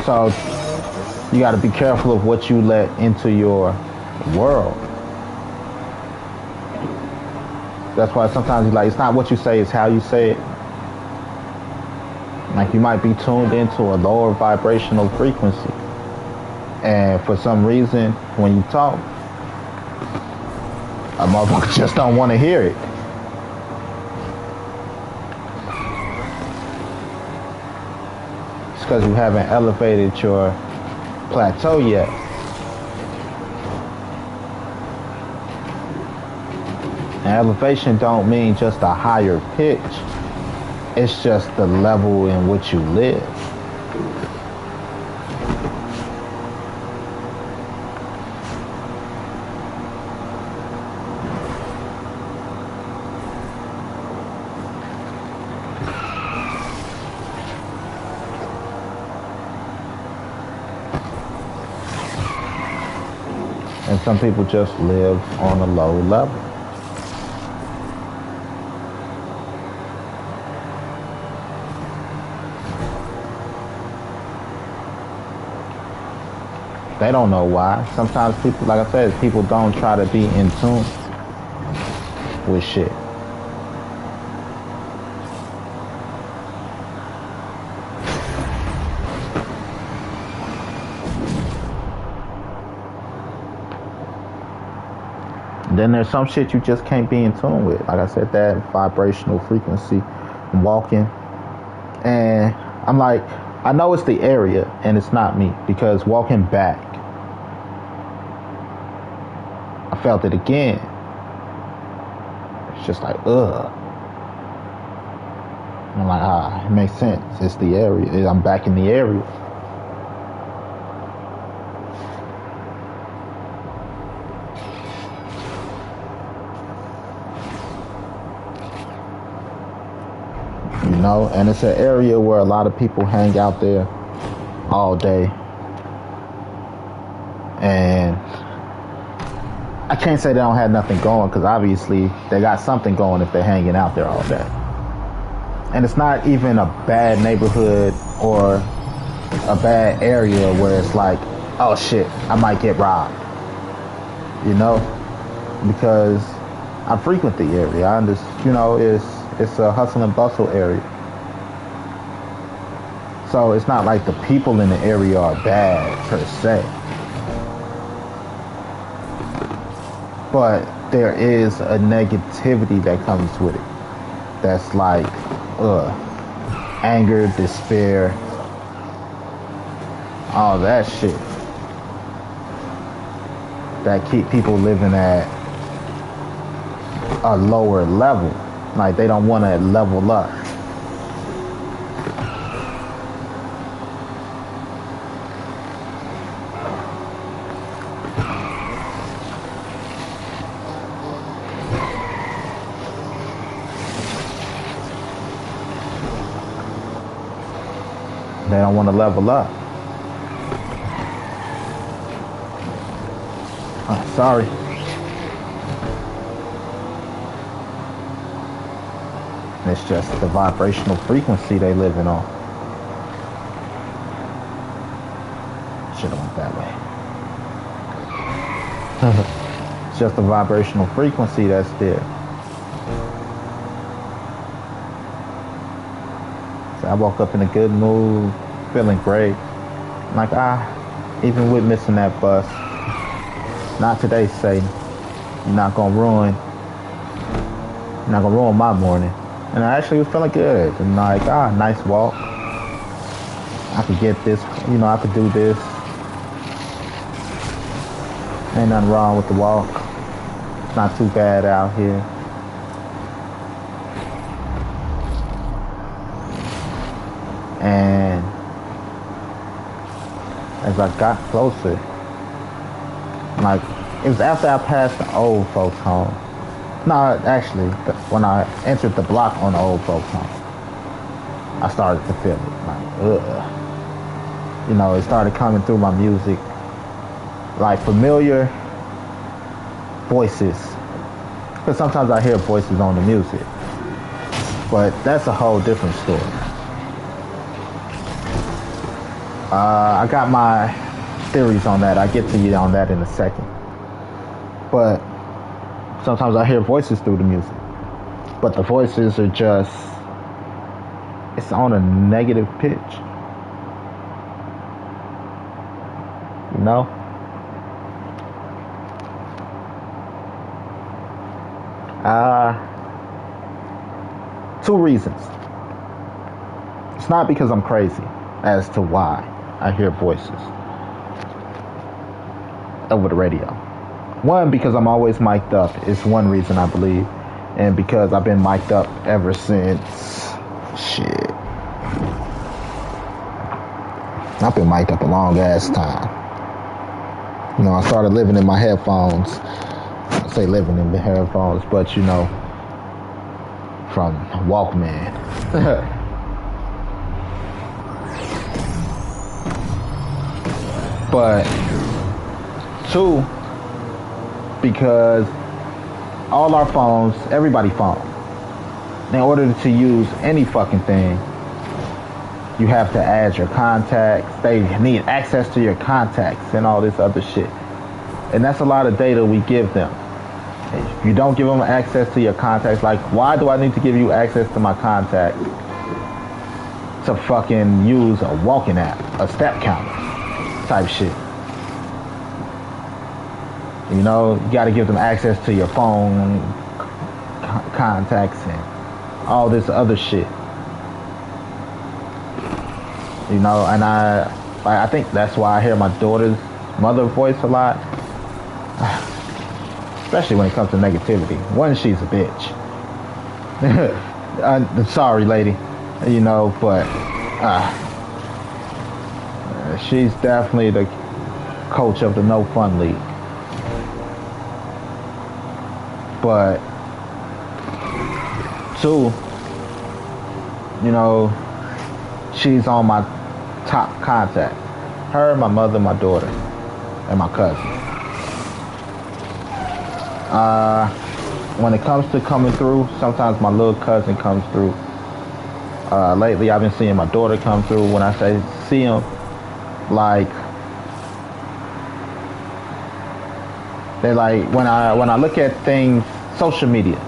So you got to be careful of what you let into your world. That's why sometimes you're like, it's not what you say, it's how you say it. Like, you might be tuned into a lower vibrational frequency, and for some reason, when you talk, a motherfucker just don't want to hear it. It's because you haven't elevated your plateau yet. And elevation don't mean just a higher pitch. It's just the level in which you live. And some people just live on a low level. They don't know why. Sometimes people, like I said, people don't try to be in tune with shit. Then there's some shit you just can't be in tune with. Like I said, that vibrational frequency. I'm walking and I'm like, I know it's the area and it's not me, because walking back, I felt it again. It's just like, ugh. And I'm like, it makes sense. It's the area. I'm back in the area. You know, and it's an area where a lot of people hang out there all day. And I can't say they don't have nothing going, because obviously they got something going if they're hanging out there all day. And it's not even a bad neighborhood or a bad area where it's like, oh shit, I might get robbed. You know? Because I frequent the area. I understand, it's a hustle and bustle area. So it's not like the people in the area are bad per se. But there is a negativity that comes with it. That's like anger, despair, all that shit. That keep people living at a lower level. Like they don't want to level up. They don't want to level up. Sorry. It's just the vibrational frequency they living on. Should have went that way. It's just the vibrational frequency that's there. So I woke up in a good mood, feeling great. Like, even with missing that bus, not today, Satan. You're not gonna ruin my morning. And I actually was feeling good. And like, nice walk. I could get this, I could do this. Ain't nothing wrong with the walk. It's not too bad out here. And as I got closer, like, it was after I passed the old folks home. No, actually, when I entered the block on the old folks home, I started to feel it. Like, it started coming through my music. Like familiar voices. Because sometimes I hear voices on the music. But that's a whole different story. I got my theories on that. I'll get to you on that in a second. But sometimes I hear voices through the music. But the voices are just, it's on a negative pitch. You know? Two reasons. It's not because I'm crazy as to why I hear voices over the radio. One, because I'm always mic'd up is one reason I believe. And because I've been mic'd up ever since, shit. I've been mic'd up a long ass time. I started living in my headphones. I say living in the headphones, but from Walkman. But two, because all our phones, everybody's phone, in order to use any fucking thing, you have to add your contacts. They need access to your contacts and all this other shit. And that's a lot of data we give them. If you don't give them access to your contacts, like, why do I need to give you access to my contacts to fucking use a walking app, a step counter type shit? You got to give them access to your phone contacts and all this other shit. And I think that's why I hear my daughter's mother voice a lot. Especially when it comes to negativity. One, she's a bitch. I'm sorry, lady. But she's definitely the coach of the No Fun League. But two, she's on my top contact. Her, my mother, my daughter, and my cousin. When it comes to coming through, sometimes my little cousin comes through. Lately, I've been seeing my daughter come through. When I say see them, like, they're like, when I look at things social media.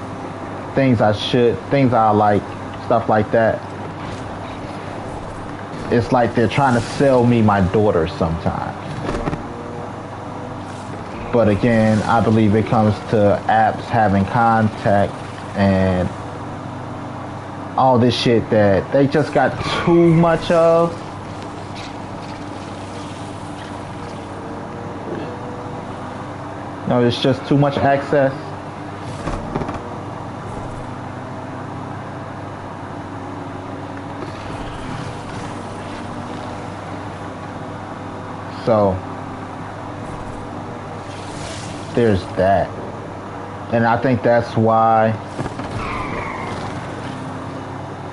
Things I like, stuff like that. It's like they're trying to sell me my daughter sometimes. But again, I believe it comes to apps having contact and all this shit that they just got too much of. No, it's just too much access. So there's that. And I think that's why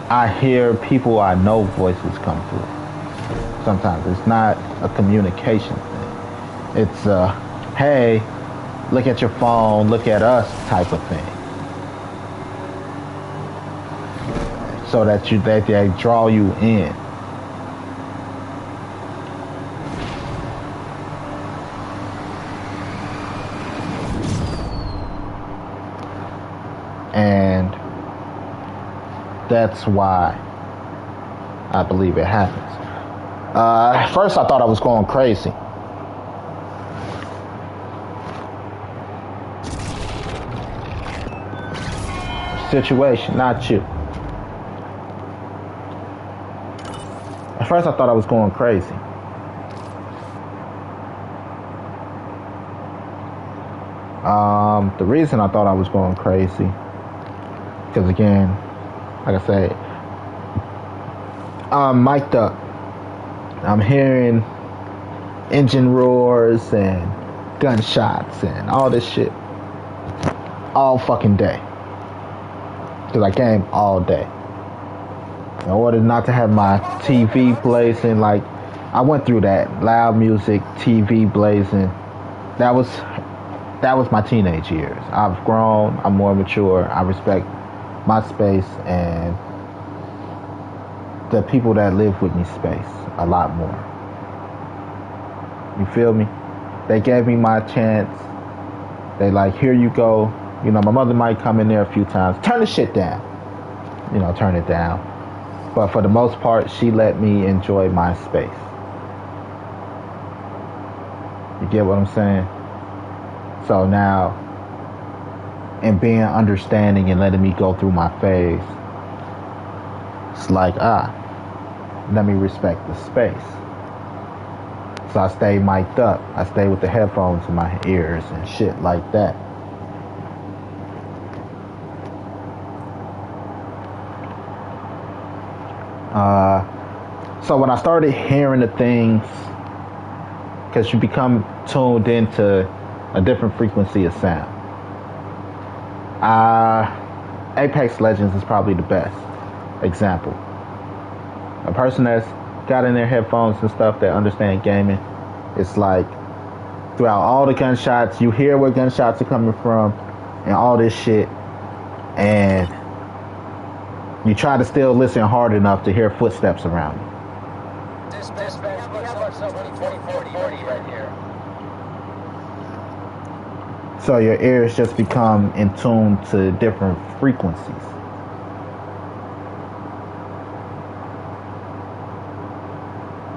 I hear people I know voices come through. Sometimes it's not a communication thing. It's a, hey, look at your phone, look at us type of thing. So that they draw you in. And that's why I believe it happens. At first I thought I was going crazy. Situation, not you. At first I thought I was going crazy. The reason I thought I was going crazy, because again, like I said, I'm mic'd up. I'm hearing engine roars and gunshots and all this shit all fucking day. Because I came all day. In order not to have my TV blazing, like, I went through that. Loud music, TV blazing. That was my teenage years. I've grown, I'm more mature, I respect my space and the people that live with me space a lot more. You feel me? They gave me my chance. They like, here you go. You know, my mother might come in there a few times. Turn the shit down. You know, turn it down. But for the most part, she let me enjoy my space. You get what I'm saying? So now, and being understanding and letting me go through my phase, it's like, let me respect the space. So I stay mic'd up. I stay with the headphones in my ears and shit like that. So when I started hearing the things, because you become tuned into a different frequency of sound. Apex Legends is probably the best example. A person that's got in their headphones and stuff that understand gaming, it's like throughout all the gunshots, you hear where gunshots are coming from and all this shit, and you try to still listen hard enough to hear footsteps around you. Dispatch, we have somebody 2040 right here. So your ears just become in tune to different frequencies.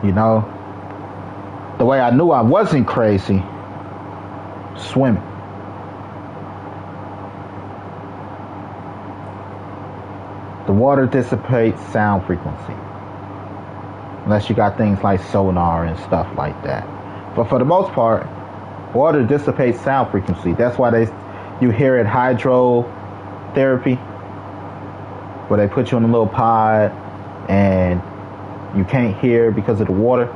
You know, the way I knew I wasn't crazy, swimming. The water dissipates sound frequency. Unless you got things like sonar and stuff like that. But for the most part, water dissipates sound frequency. That's why you hear it hydrotherapy, where they put you in a little pod and you can't hear because of the water.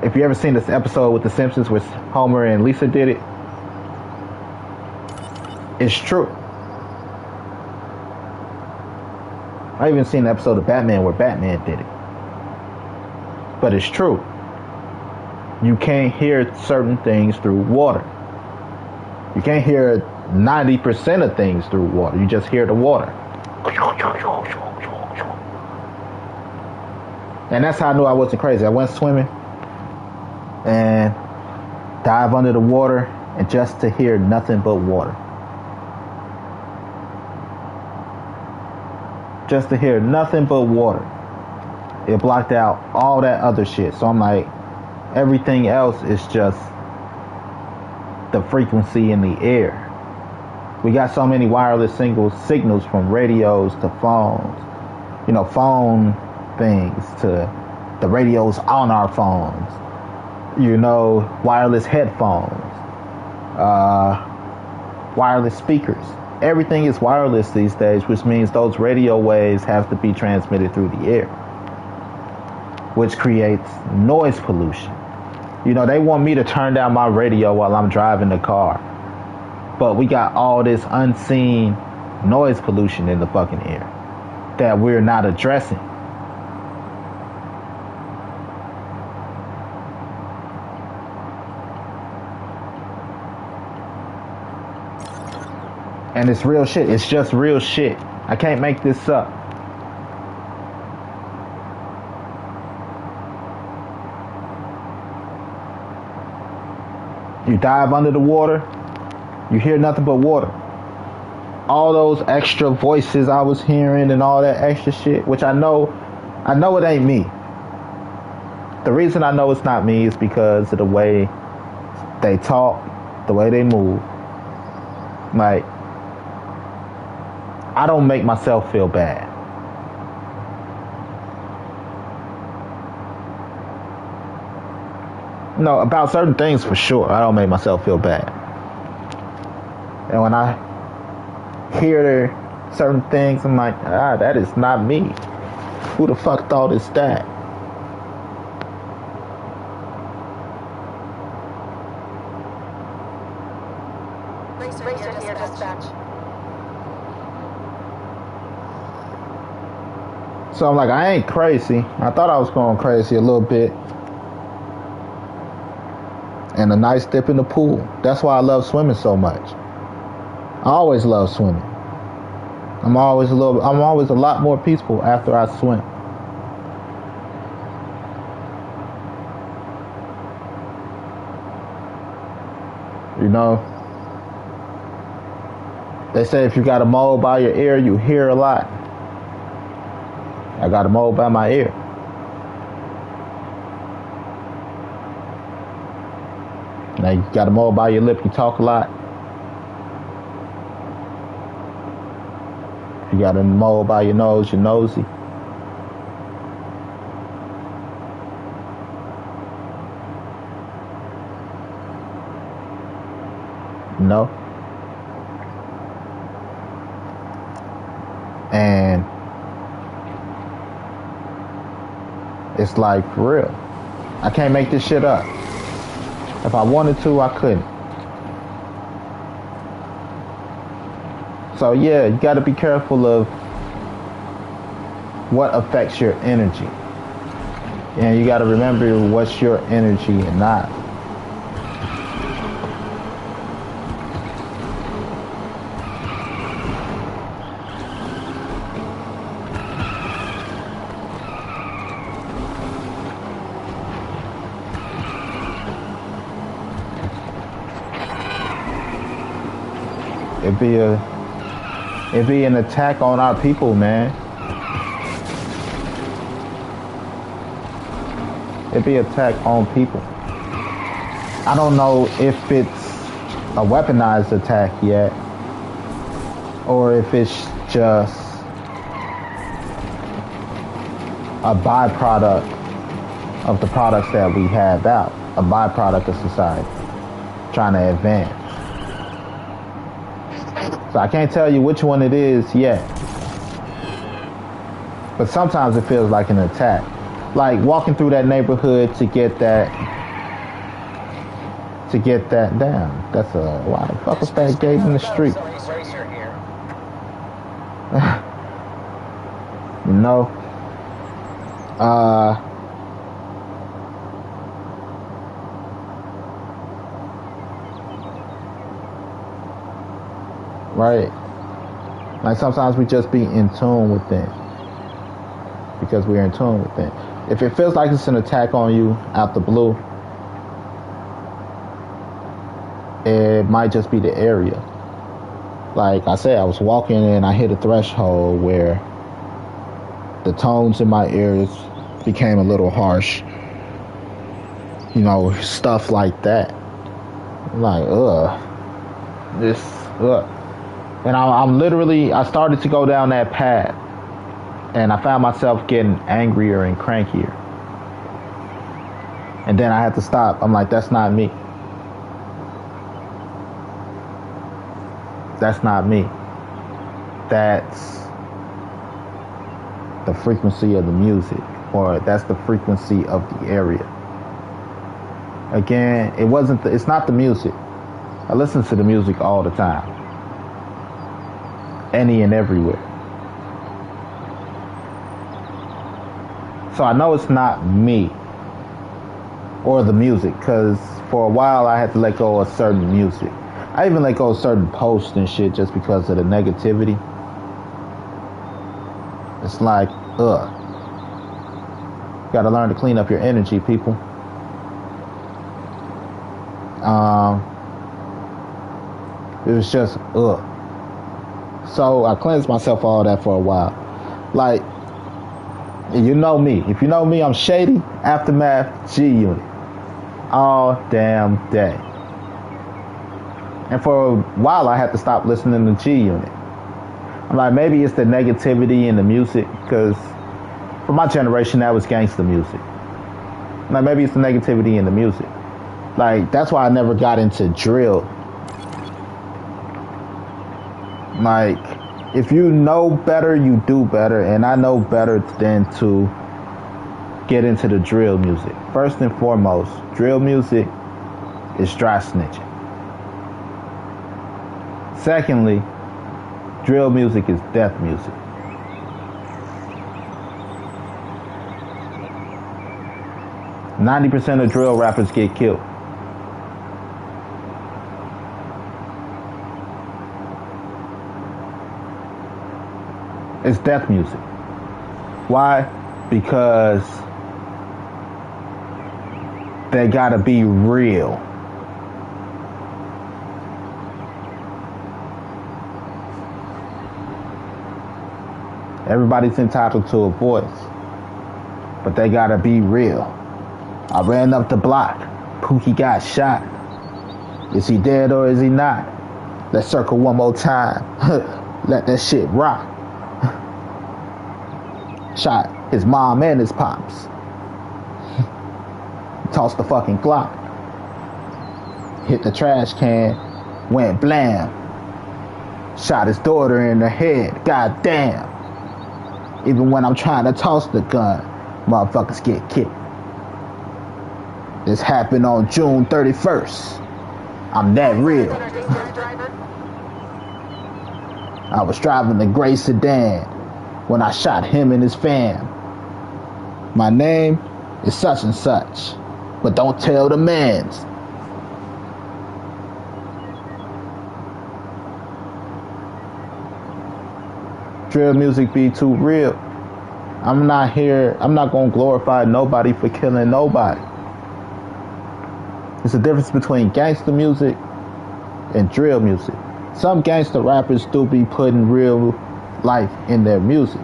If you ever seen this episode with The Simpsons where Homer and Lisa did it, it's true. I even seen an episode of Batman where Batman did it. But it's true. You can't hear certain things through water. You can't hear 90% of things through water. You just hear the water. And that's how I knew I wasn't crazy. I went swimming and dive under the water and just to hear nothing but water. Just to hear nothing but water. It blocked out all that other shit. So I'm like, everything else is just the frequency in the air. We got so many wireless signals from radios to phones, phone things to the radios on our phones, wireless headphones, wireless speakers. Everything is wireless these days, which means those radio waves have to be transmitted through the air, which creates noise pollution. They want me to turn down my radio while I'm driving the car, but we got all this unseen noise pollution in the fucking air that we're not addressing. And it's real shit. It's just real shit. I can't make this up. You dive under the water, you hear nothing but water. All those extra voices I was hearing and all that extra shit, which I know it ain't me. The reason I know it's not me is because of the way they talk, the way they move. Like, I don't make myself feel bad. No, about certain things for sure, I don't make myself feel bad. And when I hear certain things, I'm like, that is not me. Who the fuck thought it's that? Racer here, dispatch. So I'm like, I ain't crazy. I thought I was going crazy a little bit. And a nice dip in the pool. That's why I love swimming so much. I always love swimming. I'm always a lot more peaceful after I swim. They say if you got a mole by your ear, you hear a lot. I got a mole by my ear. Now you got a mole by your lip, you talk a lot. If you got a mole by your nose, you're nosy. No. And it's like, for real, I can't make this shit up. If I wanted to, I couldn't. So yeah, you gotta be careful of what affects your energy. And you gotta remember what's your energy and not. It'd be an attack on our people, man. It'd be an attack on people. I don't know if it's a weaponized attack yet, or if it's just a byproduct of the products that we have out, a byproduct of society trying to advance. So I can't tell you which one it is yet. But sometimes it feels like an attack. Like walking through that neighborhood to get that down. That's why the fuck was that gate in the street? Right. Like sometimes we just be in tune with things. Because we're in tune with things. If it feels like it's an attack on you out the blue, It might just be the area. Like I said, I was walking and I hit a threshold where the tones in my ears became a little harsh. You know, stuff like that. Like, this, And I'm literally, I started to go down that path. And I found myself getting angrier and crankier. And then I had to stop. I'm like, that's not me. That's not me. That's the frequency of the music, or that's the frequency of the area. Again, it's not the music. I listen to the music all the time. Any and everywhere. So I know it's not me or the music, because for a while I had to let go of certain music. I even let go of certain posts and shit just because of the negativity. It's like, gotta learn to clean up your energy, people. It was just, So I cleansed myself all that for a while. Like, you know me. If you know me, I'm shady, aftermath, G-Unit. All damn day. And for a while, I had to stop listening to G-Unit. I'm like, maybe it's the negativity in the music, because for my generation, that was gangster music. Like, maybe it's the negativity in the music. Like, that's why I never got into drill. Like, if you know better, you do better. And I know better than to get into the drill music. First and foremost, drill music is dry snitching. Secondly, drill music is death music. %90 of drill rappers get killed. It's death music. Why? Because they gotta be real. Everybody's entitled to a voice, but they gotta be real. I ran up the block. Pookie got shot. Is he dead or is he not? Let's circle one more time. Let that shit rock. Shot his mom and his pops. Tossed the fucking Glock. Hit the trash can. Went blam. Shot his daughter in the head. God damn. Even when I'm trying to toss the gun, motherfuckers get kicked. This happened on June 31st. I'm that real. I was driving the gray sedan when I shot him and his fam. My name is such and such, but don't tell the mans. Drill music be too real. I'm not gonna glorify nobody for killing nobody. There's a difference between gangster music and drill music. Some gangster rappers do be putting real life in their music.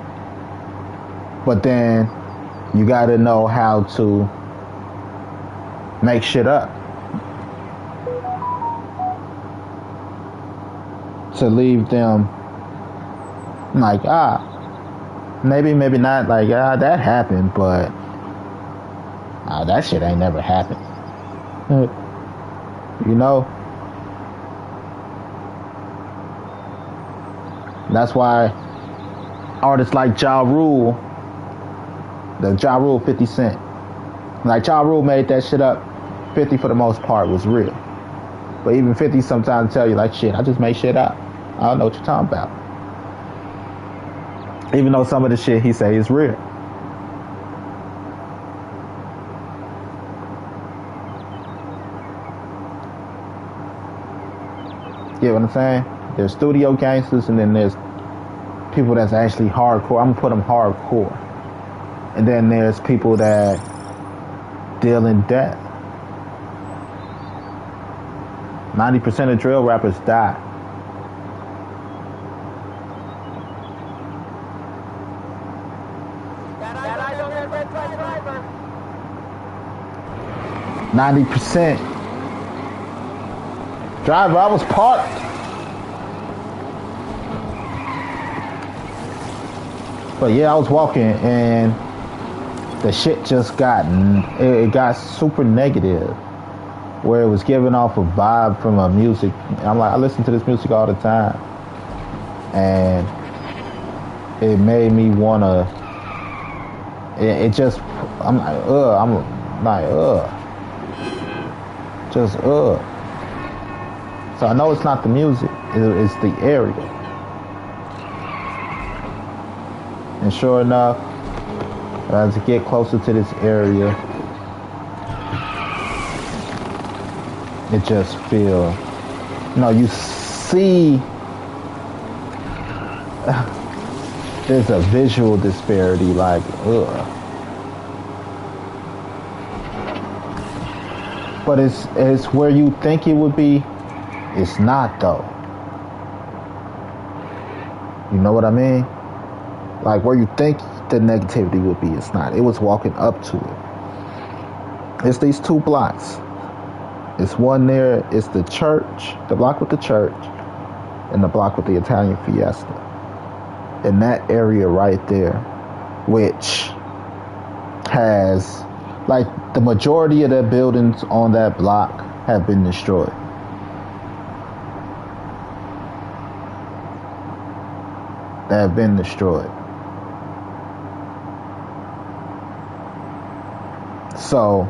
But then you gotta know how to make shit up. To leave them like, maybe not, like, that happened, but that shit ain't never happened. You know? That's why artists like Ja Rule, 50 Cent, like Ja Rule made that shit up. 50 for the most part was real. But even 50 sometimes tell you like, shit, I just made shit up. I don't know what you're talking about. Even though some of the shit he say is real. Get what I'm saying? There's studio gangsters, and then there's people that's actually hardcore. I'm gonna put them hardcore. And then there's people that deal in death. 90% of drill rappers die. Got eyes on that red driver. 90%. Driver, I was parked. But yeah, I was walking and the shit just it got super negative, where it was giving off a vibe from a music. I'm like, I listen to this music all the time, and it made me wanna. It just, I'm like, just So I know it's not the music, it's the area. And sure enough, as I get closer to this area, it just feels, you see, there's a visual disparity, like, But it's where you think it would be. It's not, though. You know what I mean? Like, where you think the negativity would be, it's not. It was walking up to it. It's these two blocks. It's one there, it's the church, the block with the church, and the block with the Italian Fiesta. In that area right there, which has, like, the majority of the buildings on that block have been destroyed. They have been destroyed. So,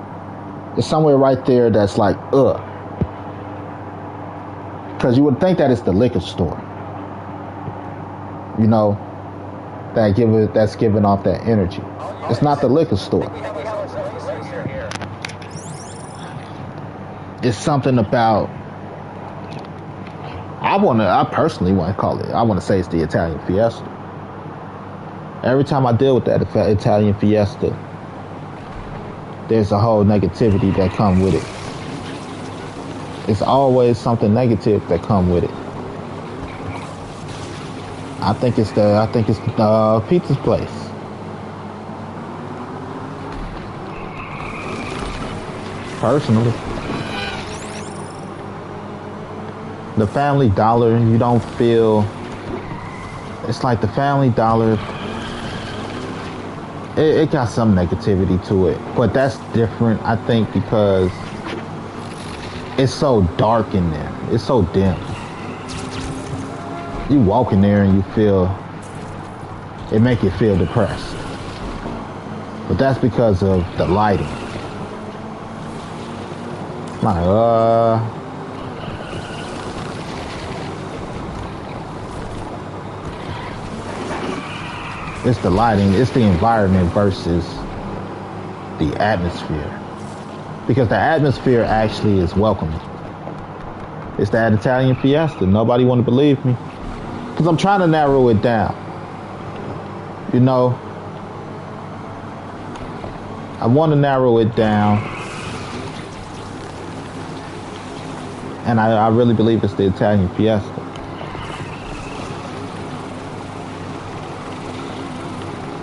it's somewhere right there that's like, because you would think that it's the liquor store. That's giving off that energy. It's not the liquor store. It's something about, I personally want to call it, I want to say it's the Italian Fiesta. Every time I deal with that Italian Fiesta, there's a whole negativity that come with it. It's always something negative that come with it. I think it's the pizza's place. Personally. The Family Dollar, you don't feel, it's like the Family Dollar, it got some negativity to it, but that's different, I think, because it's so dark in there. It's so dim. You walk in there and you feel, it make you feel depressed. But that's because of the lighting. Like, it's the lighting, it's the environment versus the atmosphere. Because the atmosphere actually is welcoming. It's that Italian Fiesta. Nobody want to believe me. Because I'm trying to narrow it down. I want to narrow it down. And I really believe it's the Italian Fiesta.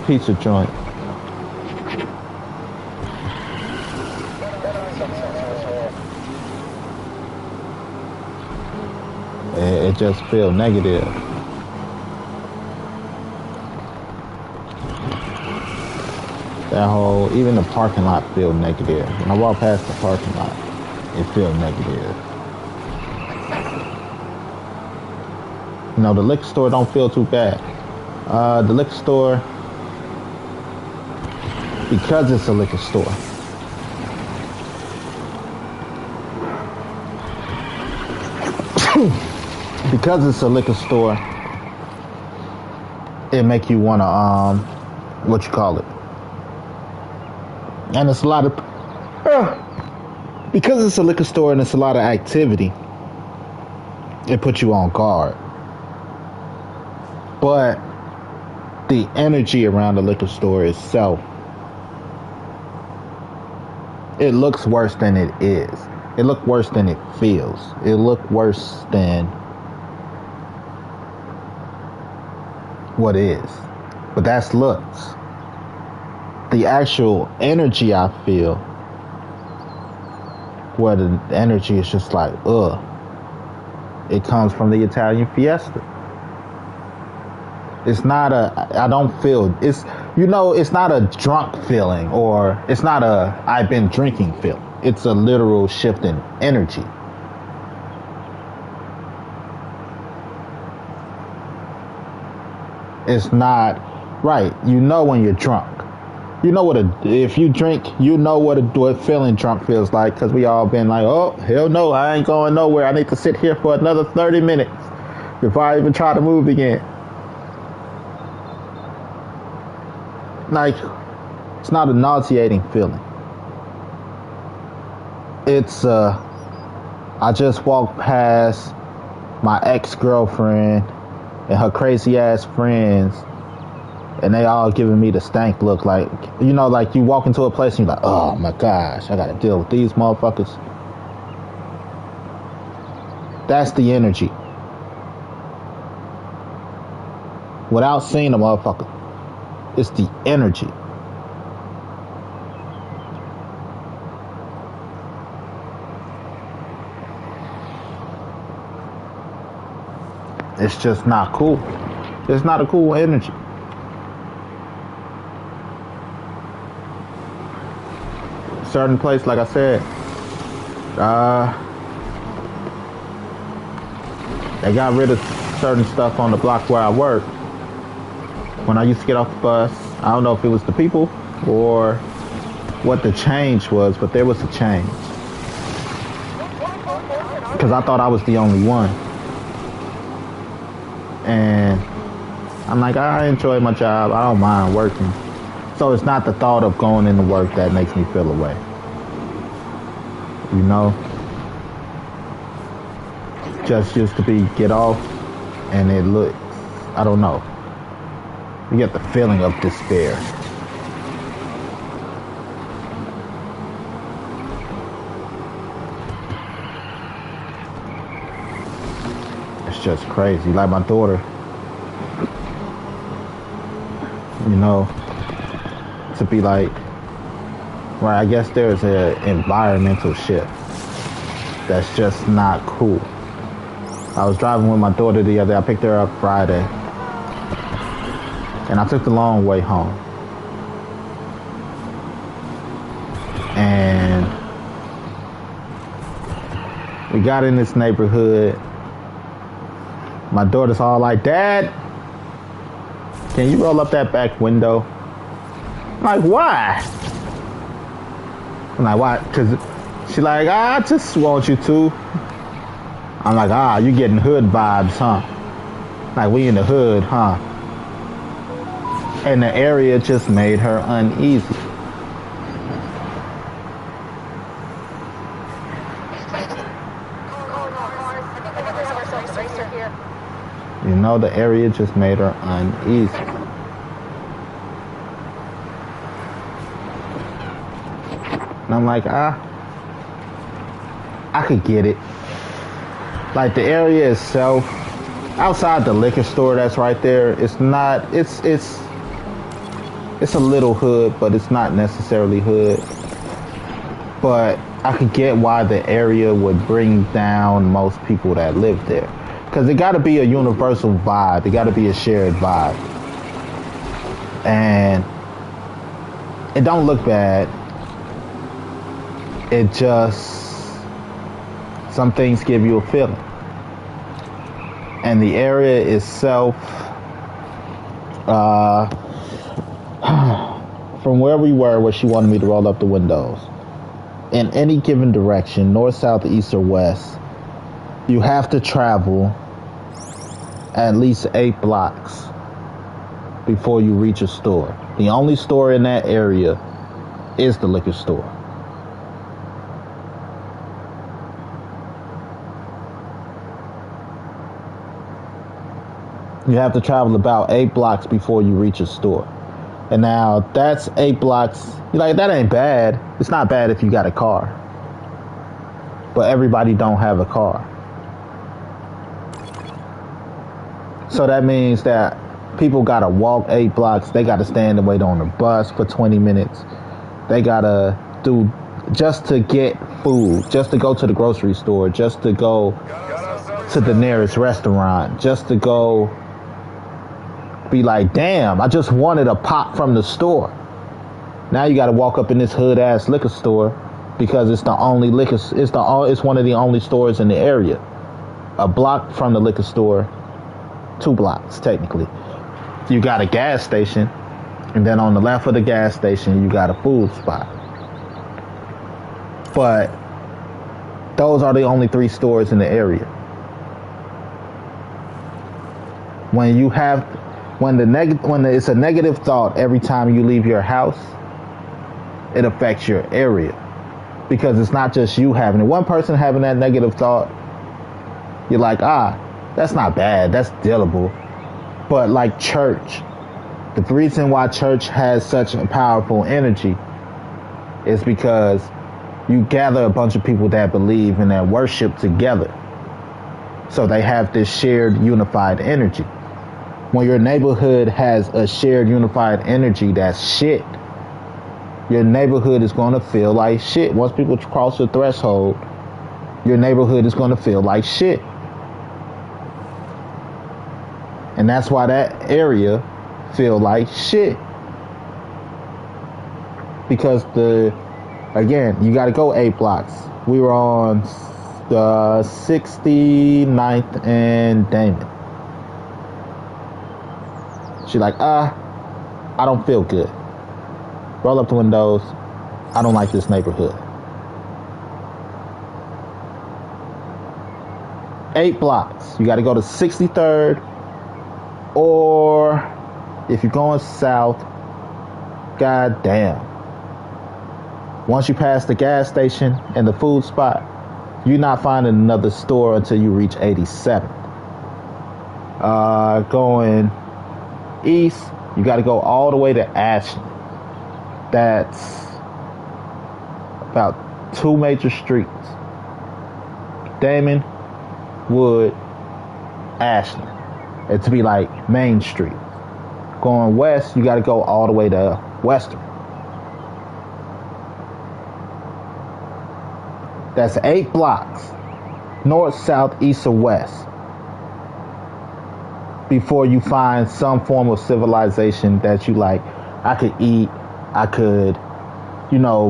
Pizza joint. It just feels negative. That whole, even the parking lot feel negative. When I walk past the parking lot, it feels negative. The liquor store don't feel too bad. The liquor store, because it's a liquor store, it make you want to, and it's a lot of, because it's a liquor store and it's a lot of activity, it puts you on guard. But the energy around the liquor store itself, it looks worse than it is. It looked worse than it feels. It looked worse than what is. But that's looks. The actual energy I feel, where the energy is just like, ugh. It comes from the Italian Fiesta. It's not I don't feel, it's not a drunk feeling, or it's not a I've been drinking feeling. It's a literal shift in energy. It's not right. You know when you're drunk. You know if you drink, you know what feeling drunk feels like, because we all been like, oh, hell no, I ain't going nowhere. I need to sit here for another 30 minutes before I even try to move again. Like, it's not a nauseating feeling. It's, I just walked past my ex-girlfriend and her crazy ass friends, and they all giving me the stank look, like, like you walk into a place and you're like, oh my gosh, I gotta deal with these motherfuckers. That's the energy. Without seeing a motherfucker, it's the energy. It's just not cool. It's not a cool energy. Certain place, like I said, they got rid of certain stuff on the block where I work. When I used to get off the bus, I don't know if it was the people or what the change was, but there was a change. Because I thought I was the only one. And I'm like, I enjoy my job. I don't mind working. So it's not the thought of going into work that makes me feel away. Just used to be get off, and it looks, I don't know. You get the feeling of despair. It's just crazy. Like my daughter, to be like, right, I guess there's an environmental shift that's just not cool. I was driving with my daughter the other day. I picked her up Friday, and I took the long way home. And we got in this neighborhood. My daughter's all like, Dad, can you roll up that back window? I'm like, why? I'm like, why? Because she's like, I just want you to. I'm like, you getting hood vibes, huh? Like, we in the hood, huh? And the area just made her uneasy. The area just made her uneasy. And I'm like, I could get it. Like, the area itself, outside the liquor store that's right there, it's not, it's a little hood, but it's not necessarily hood. But I could get why the area would bring down most people that live there. Because it got to be a universal vibe. It got to be a shared vibe. And it don't look bad. It just, some things give you a feeling. And the area itself, from where we were, where she wanted me to roll up the windows, in any given direction, north, south, east, or west, you have to travel at least 8 blocks before you reach a store. The only store in that area is the liquor store. You have to travel about 8 blocks before you reach a store. And now that's 8 blocks. You're like, that ain't bad. It's not bad if you got a car. but everybody don't have a car. So that means that people gotta walk 8 blocks. They gotta stand and wait on the bus for 20 minutes. They gotta do just to get food, just to go to the grocery store, just to go to the nearest restaurant, just to go be like, damn, I just wanted a pop from the store. Now you gotta walk up in this hood ass liquor store because it's the only liquor. It's one of the only stores in the area. A block from the liquor store. 2 blocks, technically. You got a gas station, and then on the left of the gas station, you got a food spot. But those are the only 3 stores in the area. When it's a negative thought every time you leave your house, it affects your area. Because it's not just you having it. One person having that negative thought, you're like, that's not bad, that's dealable. But like church, the reason why church has such a powerful energy is because you gather a bunch of people that believe and that worship together. So they have this shared unified energy. When your neighborhood has a shared unified energy that's shit, your neighborhood is going to feel like shit. Once people cross the threshold, your neighborhood is going to feel like shit. And that's why that area feel like shit. Because you got to go 8 blocks. We were on the 69th and Damon. She's like, I don't feel good. Roll up the windows. I don't like this neighborhood. 8 blocks. You got to go to 63rd. Or if you're going south, god damn. Once you pass the gas station and the food spot, you're not finding another store until you reach 87. Going east, you got to go all the way to Ashland. That's about 2 major streets. Damon, Wood, Ashland. It to be like Main Street. Going west, you got to go all the way to Western. That's 8 blocks, north, south, east, or west, before you find some form of civilization that you like. I could eat, I could,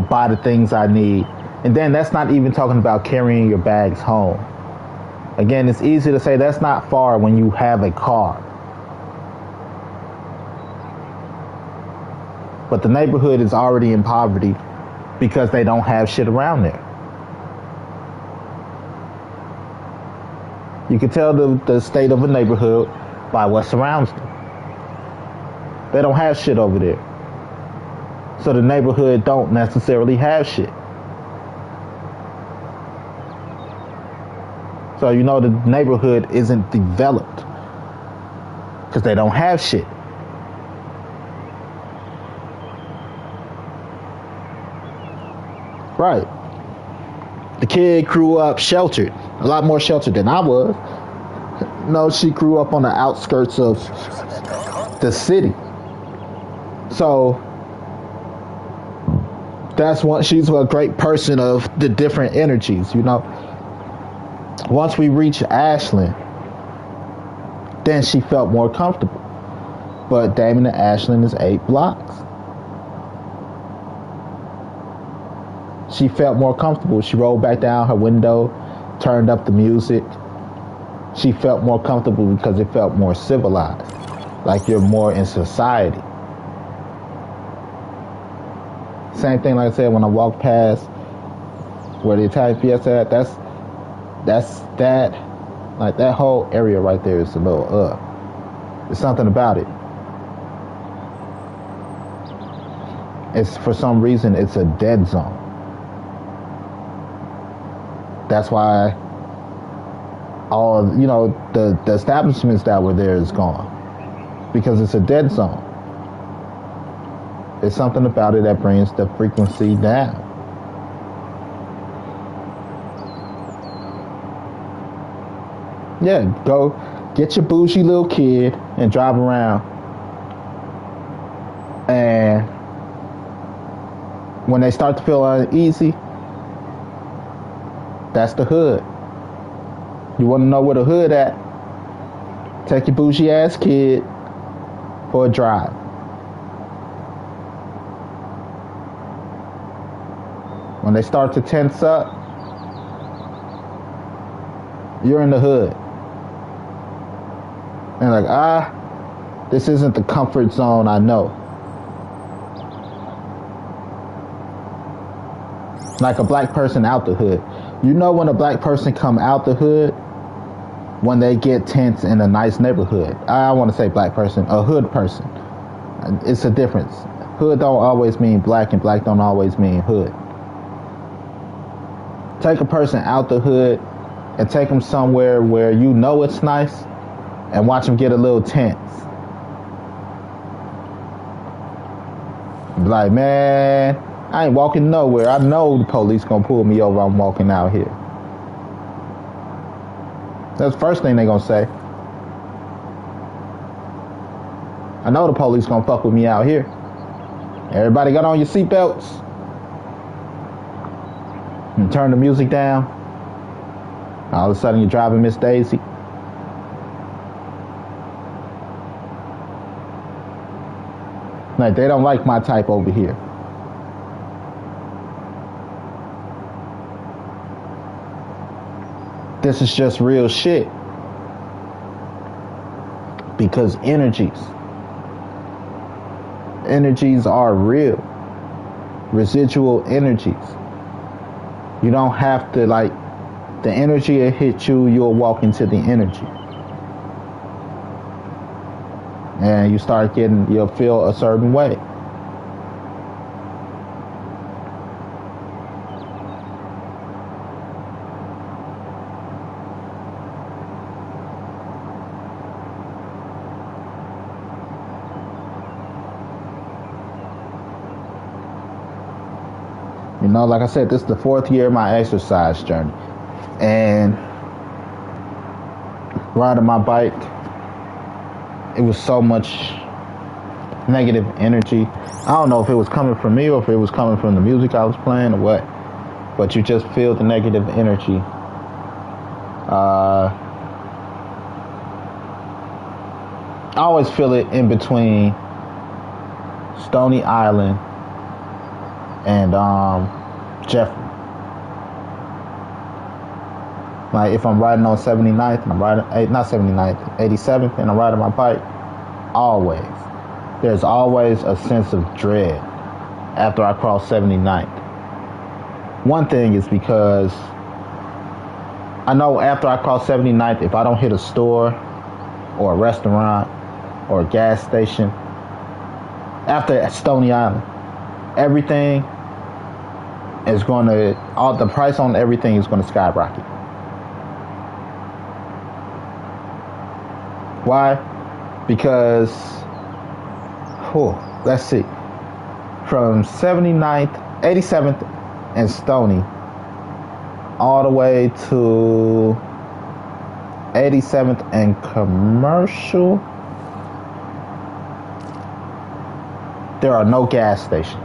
buy the things I need. And then that's not even talking about carrying your bags home. Again, it's easy to say that's not far when you have a car. But the neighborhood is already in poverty because they don't have shit around there. You can tell the state of a neighborhood by what surrounds them. They don't have shit over there. So the neighborhood don't necessarily have shit. So the neighborhood isn't developed because they don't have shit. Right. The kid grew up sheltered, a lot more sheltered than I was. No, she grew up on the outskirts of the city. So that's what she's a great person of the different energies, Once we reached Ashland, then she felt more comfortable. But Damon to Ashland is 8 blocks. She felt more comfortable. She rolled back down her window, turned up the music. She felt more comfortable because it felt more civilized, like you're more in society. Same thing, like I said, when I walked past where the Italian Fiesta at, that whole area right there is a little there's something about it. It's for some reason it's a dead zone. That's why all the establishments that were there is gone, because it's a dead zone. There's something about it that brings the frequency down. Yeah, go get your bougie little kid and drive around. And when they start to feel uneasy, that's the hood. You want to know where the hood at? Take your bougie ass kid for a drive. When they start to tense up, you're in the hood. And like, this isn't the comfort zone I know. Like a black person out the hood. You know when a black person come out the hood? When they get tense in a nice neighborhood. I want to say black person, a hood person. It's a difference. Hood don't always mean black and black don't always mean hood. Take a person out the hood and take them somewhere where you know it's nice and watch them get a little tense. Be like, man, I ain't walking nowhere. I know the police gonna pull me over. I'm walking out here. That's the first thing they gonna say. I know the police gonna fuck with me out here. Everybody got on your seatbelts. And turn the music down. All of a sudden you're driving Miss Daisy. Like, they don't like my type over here. This is just real shit. Because energies are real. Residual energies. You don't have to, like, the energy will hit you, you'll walk into the energy. And you start getting, you'll feel a certain way. You know, like I said, this is the 4th year of my exercise journey. And riding my bike, it was so much negative energy. I don't know if it was coming from me or if it was coming from the music I was playing or what. But you just feel the negative energy. I always feel it in between Stony Island and Jeffrey. Like if I'm riding on 79th and I'm riding, not 79th, 87th, and I'm riding my bike, there's always a sense of dread after I cross 79th. One thing is because I know after I cross 79th, if I don't hit a store or a restaurant or a gas station, after Stony Island, everything is going to, the price on everything is going to skyrocket. Why? Because, let's see, from 79th, 87th and Stony, all the way to 87th and Commercial, there are no gas stations.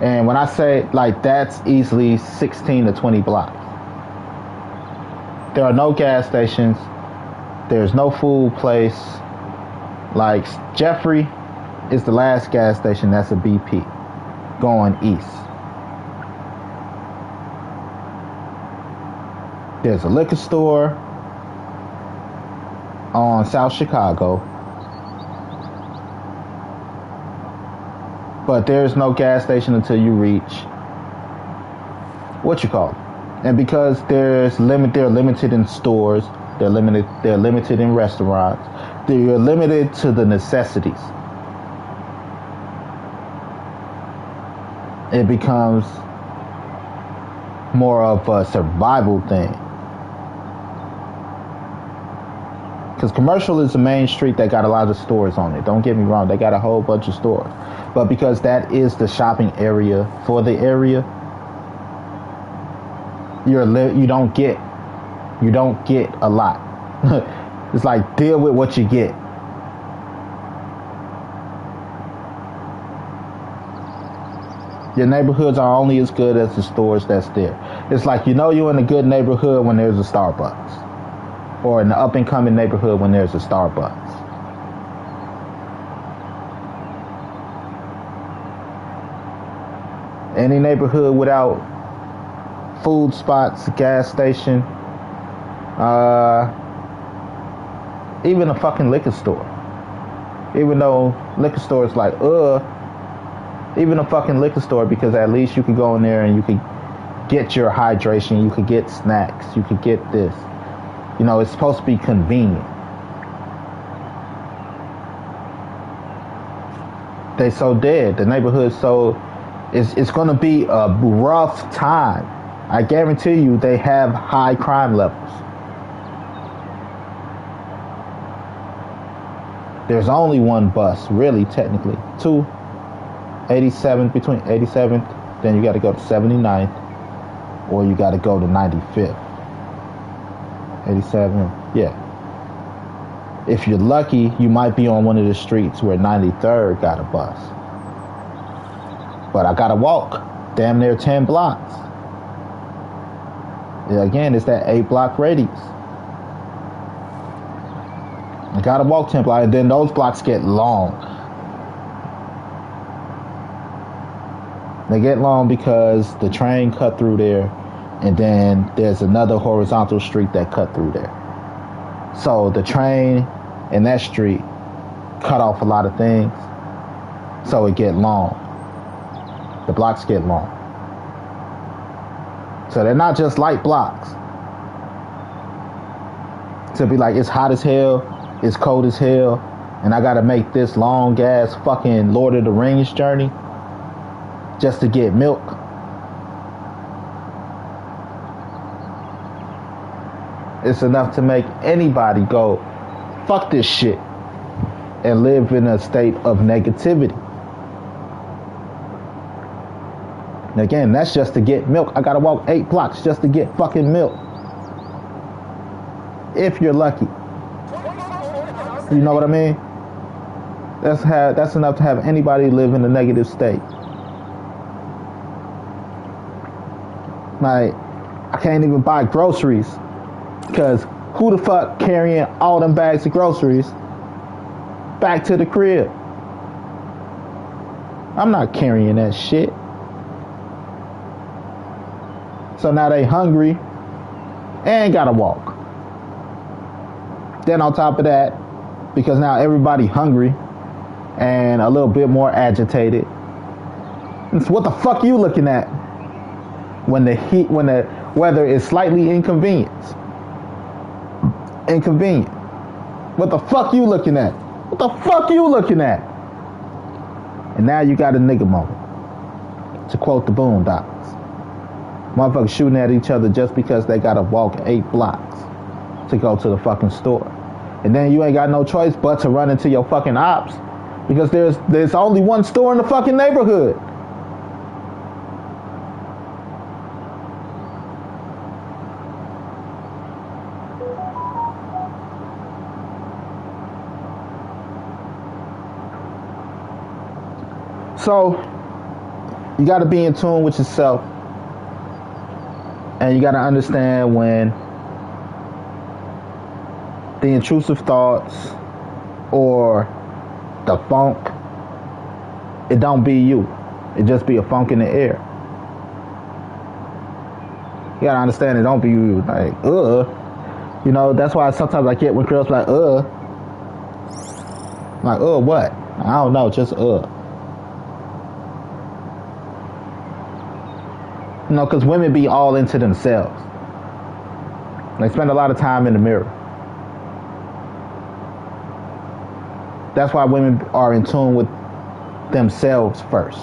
And when I say, like, that's easily 16 to 20 blocks. There are no gas stations. There's no food place. Like, Jeffrey is the last gas station that's a BP going east. There's a liquor store on South Chicago. But there's no gas station until you reach and because they're limited in stores, they're limited in restaurants, they're limited to the necessities. It becomes more of a survival thing. Because Commercial is the main street that got a lot of stores on it. Don't get me wrong, they got a whole bunch of stores. But because that is the shopping area for the area, you don't get a lot. It's like, deal with what you get. Your neighborhoods are only as good as the stores that's there. It's like, you're in a good neighborhood when there's a Starbucks. Or in the up and coming neighborhood when there's a Starbucks. Any neighborhood without food spots, gas station, even a fucking liquor store. Even though liquor store is like, even a fucking liquor store, because at least you could go in there and you could get your hydration, you could get snacks, you could get this. It's supposed to be convenient. They so dead. The neighborhood's so... It's going to be a rough time. I guarantee you they have high crime levels. There's only one bus, really, technically. Two. 87th, between 87th, then you got to go to 79th, or you got to go to 95th. 87, yeah. If you're lucky, you might be on one of the streets where 93rd got a bus. But I got to walk damn near 10 blocks. Again, it's that 8-block radius. I got to walk 10 blocks, and then those blocks get long. They get long because the train cut through there, and then there's another horizontal street that cut through there. So the train and that street cut off a lot of things, so it get long. The blocks get long. So they're not just light blocks. To be like, it's hot as hell, it's cold as hell, and I gotta make this long ass fucking Lord of the Rings journey just to get milk. It's enough to make anybody go, fuck this shit, and live in a state of negativity. And again, that's just to get milk. I gotta walk 8 blocks just to get fucking milk. If you're lucky. You know what I mean? That's enough to have anybody live in a negative state. Like, I can't even buy groceries, because who the fuck carrying all them bags of groceries back to the crib? I'm not carrying that shit. So now they hungry and gotta walk. Then on top of that, because now everybody hungry and a little bit more agitated, it's what the fuck you looking at when the weather is slightly inconvenient? What the fuck you looking at? What the fuck you looking at? And now you got a nigga moment, to quote the Boondocks. Motherfuckers shooting at each other just because they gotta walk 8 blocks to go to the fucking store. And then you ain't got no choice but to run into your fucking ops, because there's only one store in the fucking neighborhood. So you gotta be in tune with yourself. And you got to understand when the intrusive thoughts or the funk, it don't be you. It just be a funk in the air. You got to understand it don't be you. Like, that's why sometimes I get when girls like, Like, what? I don't know, just because women be all into themselves. They spend a lot of time in the mirror. That's why women are in tune with themselves first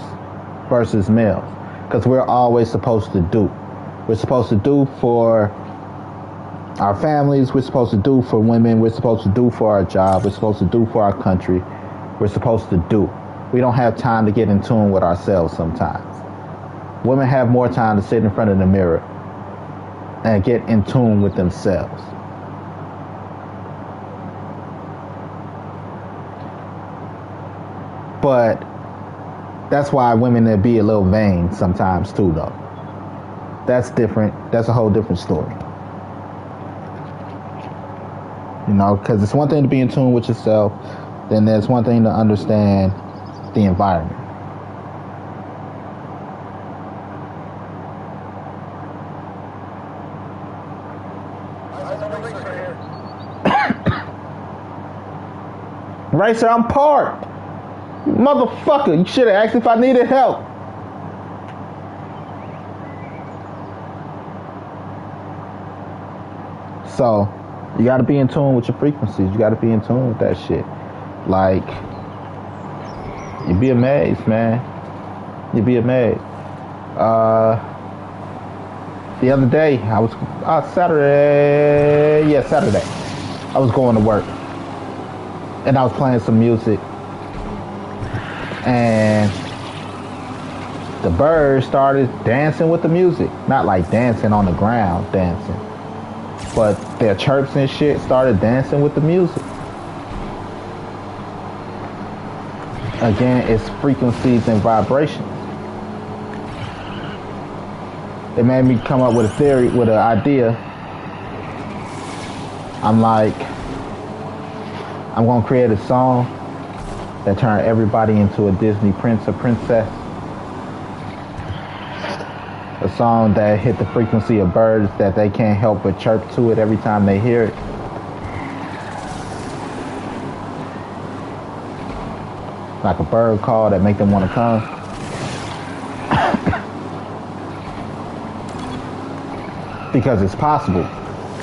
versus males. Because we're always supposed to do. We're supposed to do for our families. We're supposed to do for women. We're supposed to do for our job. We're supposed to do for our country. We're supposed to do. We don't have time to get in tune with ourselves sometimes. Women have more time to sit in front of the mirror and get in tune with themselves. But that's why women that be a little vain sometimes too, though. That's different. That's a whole different story. You know, because it's one thing to be in tune with yourself, then there's one thing to understand the environment. Racer, I'm parked. Motherfucker, you should have asked if I needed help. So, you gotta be in tune with your frequencies. You gotta be in tune with that shit. Like, you'd be amazed, man. You'd be amazed. The other day, I was, Saturday. I was going to work. And I was playing some music. And the birds started dancing with the music. Not like dancing on the ground, dancing. But their chirps and shit started dancing with the music. Again, it's frequencies and vibrations. It made me come up with a theory, with an idea. I'm like, I'm gonna create a song that turn everybody into a Disney prince or princess. A song that hit the frequency of birds that they can't help but chirp to it every time they hear it. Like a bird call that make them want to come. Because it's possible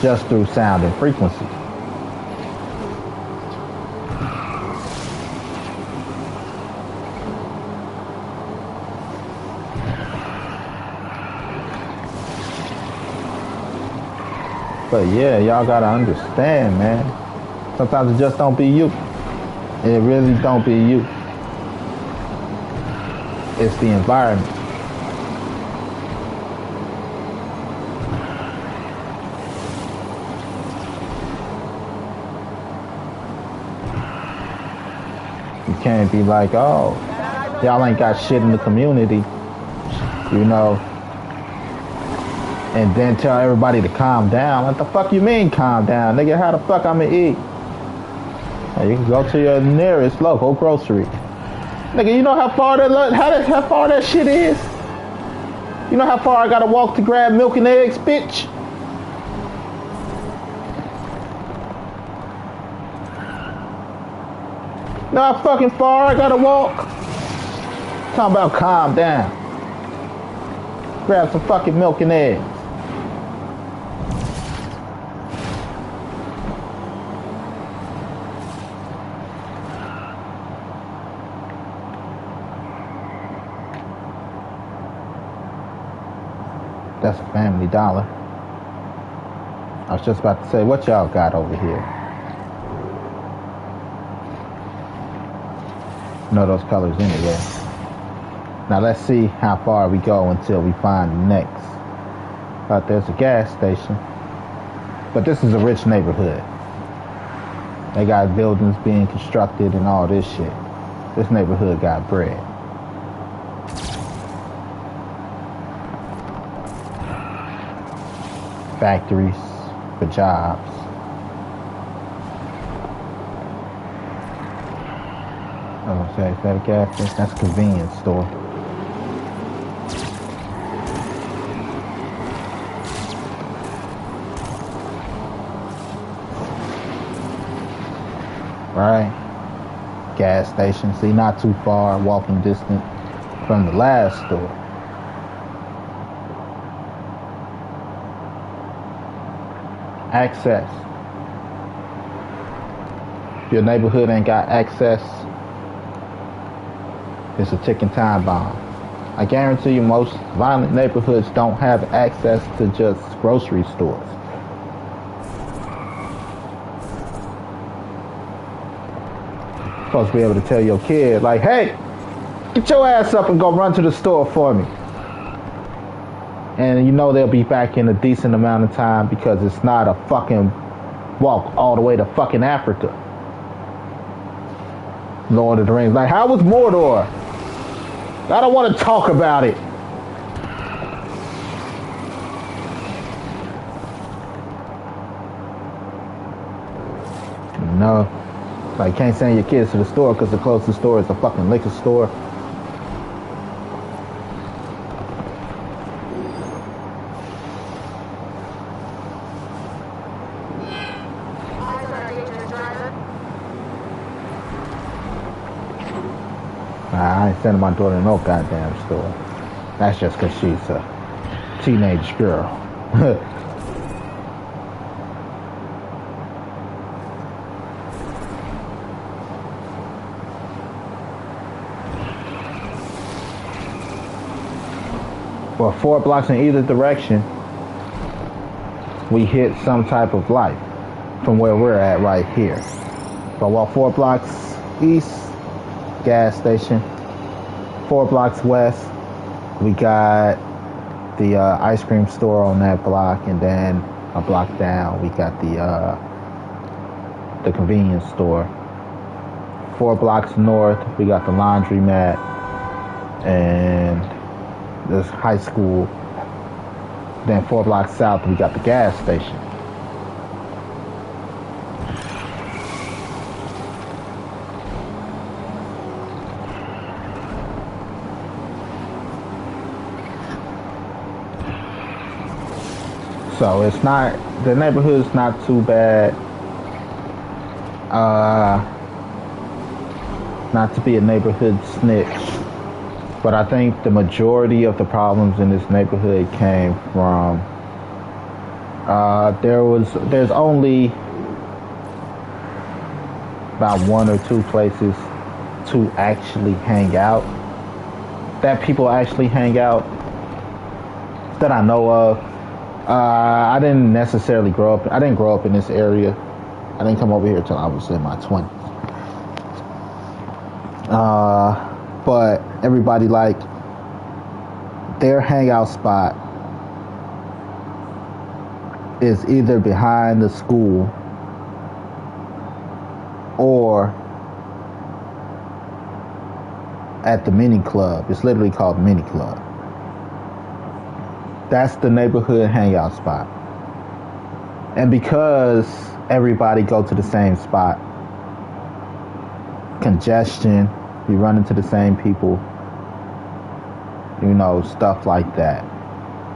just through sound and frequency. But yeah, y'all gotta understand, man. Sometimes it just don't be you. It really don't be you. It's the environment. You can't be like, oh, y'all ain't got shit in the community, you know, and then tell everybody to calm down. What the fuck you mean calm down? Nigga, how the fuck I'ma eat? You can go to your nearest local grocery. Nigga, you know how far that shit is? You know how far I gotta walk to grab milk and eggs, bitch? You know how fucking far I gotta walk? Talking about calm down. Grab some fucking milk and eggs. That's a Family Dollar. I was just about to say, what y'all got over here? Know those colors anyway. Now let's see how far we go until we find the next. But there's a gas station. But this is a rich neighborhood. They got buildings being constructed and all this shit. This neighborhood got bread. Factories for jobs. I was gonna say, is that a gas station? That's a convenience store. Right? Gas station. See, not too far, walking distance from the last store. Access. If your neighborhood ain't got access, it's a ticking time bomb. I guarantee you most violent neighborhoods don't have access to just grocery stores. You're supposed to be able to tell your kid, like, hey, get your ass up and go run to the store for me. And you know they'll be back in a decent amount of time because it's not a fucking walk all the way to fucking Africa. Lord of the Rings. Like, how was Mordor? I don't want to talk about it. No. Like, can't send your kids to the store because the closest store is a fucking liquor store. I ain't sending my daughter to no goddamn store. That's just because she's a teenage girl. Well, 4 blocks in either direction, we hit some type of light from where we're at right here. But while 4 blocks east, gas station. 4 blocks west, we got the ice cream store on that block, and then a block down, we got the convenience store. 4 blocks north, we got the laundromat and this high school. Then 4 blocks south, we got the gas station. So it's not, the neighborhood's not too bad. Not to be a neighborhood snitch, but I think the majority of the problems in this neighborhood came from there's only about 1 or 2 places to actually hang out, that people actually hang out, that I know of. I didn't necessarily grow up. I didn't grow up in this area. I didn't come over here till I was in my 20s. But everybody, like, their hangout spot is either behind the school or at the mini club. It's literally called Mini Club. That's the neighborhood hangout spot. And because everybody go to the same spot, congestion, you run into the same people, you know, stuff like that.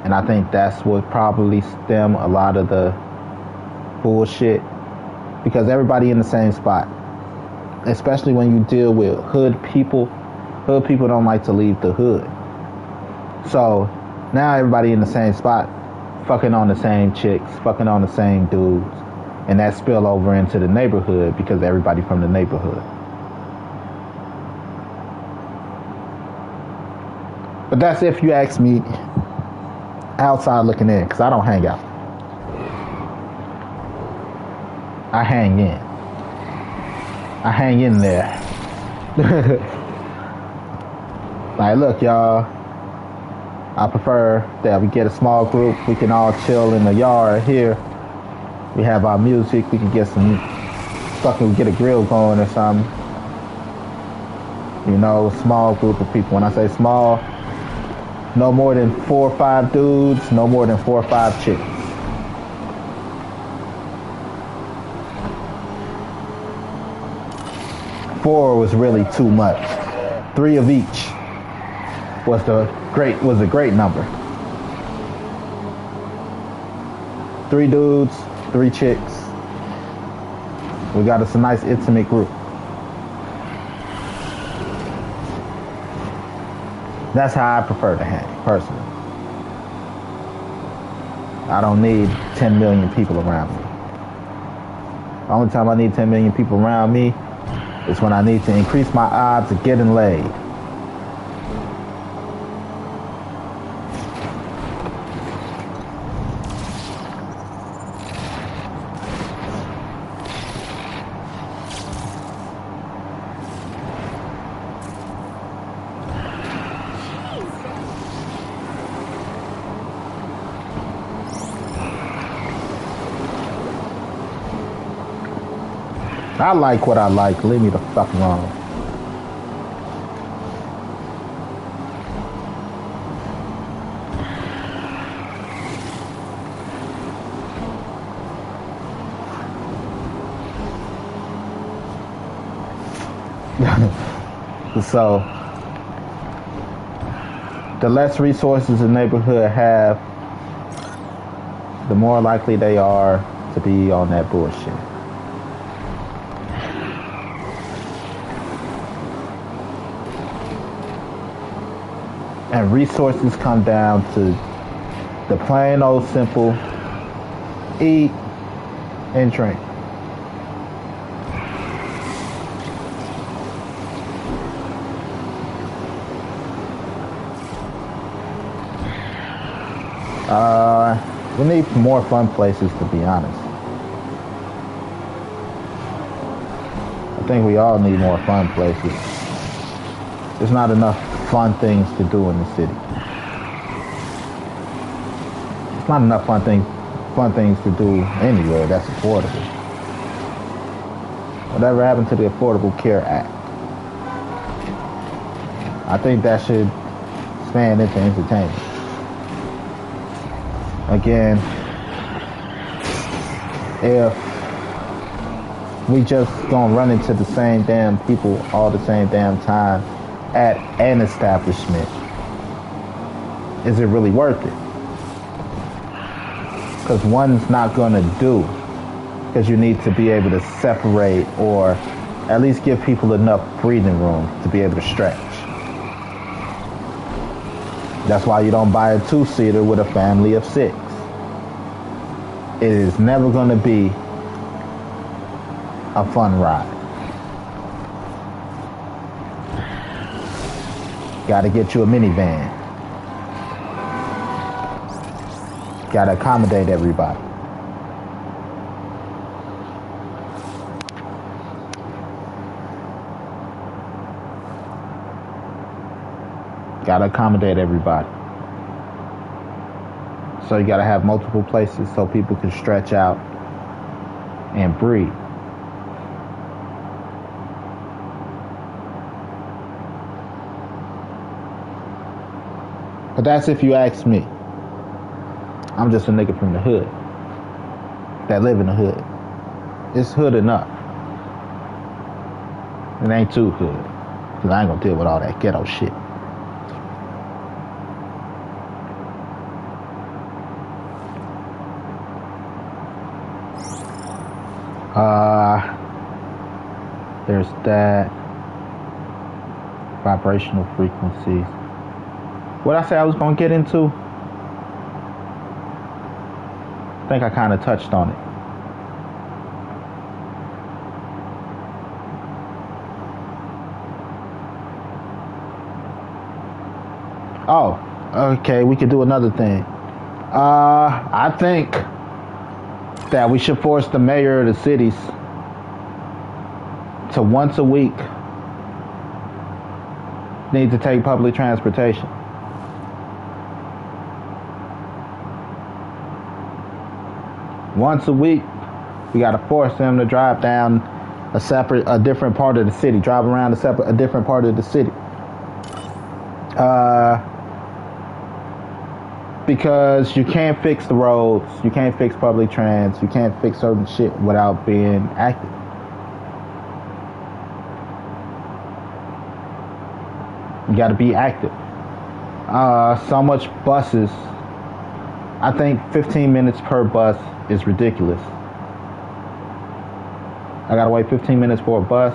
And I think that's what probably stem a lot of the bullshit, because everybody in the same spot, especially when you deal with hood people don't like to leave the hood. So now everybody in the same spot, fucking on the same chicks, fucking on the same dudes, and that spill over into the neighborhood because everybody from the neighborhood. But that's if you ask me outside looking in, because I don't hang out. I hang in. I hang in there. Like, look, y'all, I prefer that we get a small group. We can all chill in the yard here. We have our music. We can get some fucking, get a grill going or something. You know, a small group of people. When I say small, no more than 4 or 5 dudes, no more than 4 or 5 chicks. Four was really too much. 3 of each was a great number. 3 dudes, 3 chicks. We got us a nice intimate group. That's how I prefer to hang, personally. I don't need 10 million people around me. The only time I need 10 million people around me is when I need to increase my odds of getting laid. I like what I like. Leave me the fuck alone. So, the less resources a neighborhood have, the more likely they are to be on that bullshit. And resources come down to the plain old simple eat and drink. We need more fun places, to be honest. I think we all need more fun places. There's not enough fun things to do in the city. There's not enough fun things to do anywhere that's affordable. Whatever happened to the Affordable Care Act? I think that should expand into entertainment. Again, if we just gonna run into the same damn people all the same damn time at an establishment, is it really worth it? Because one's not gonna do, because you need to be able to separate or at least give people enough breathing room to be able to stretch. That's why you don't buy a 2-seater with a family of 6. It is never going to be a fun ride. Got to get you a minivan. Got to accommodate everybody. Gotta accommodate everybody. So you gotta have multiple places so people can stretch out and breathe. But that's if you ask me. I'm just a nigga from the hood that live in the hood. It's hood enough. It ain't too hood, because I ain't gonna deal with all that ghetto shit. There's that. Vibrational frequencies. What I say I was gonna get into? I think I kind of touched on it. Oh, okay, we could do another thing. I think that we should force the mayor of the cities to once a week need to take public transportation. Once a week, we got to force them to drive down a different part of the city, drive around a different part of the city. Because you can't fix the roads, you can't fix public trans, you can't fix certain shit without being active. You gotta be active. So much buses. I think 15 minutes per bus is ridiculous. I gotta wait 15 minutes for a bus.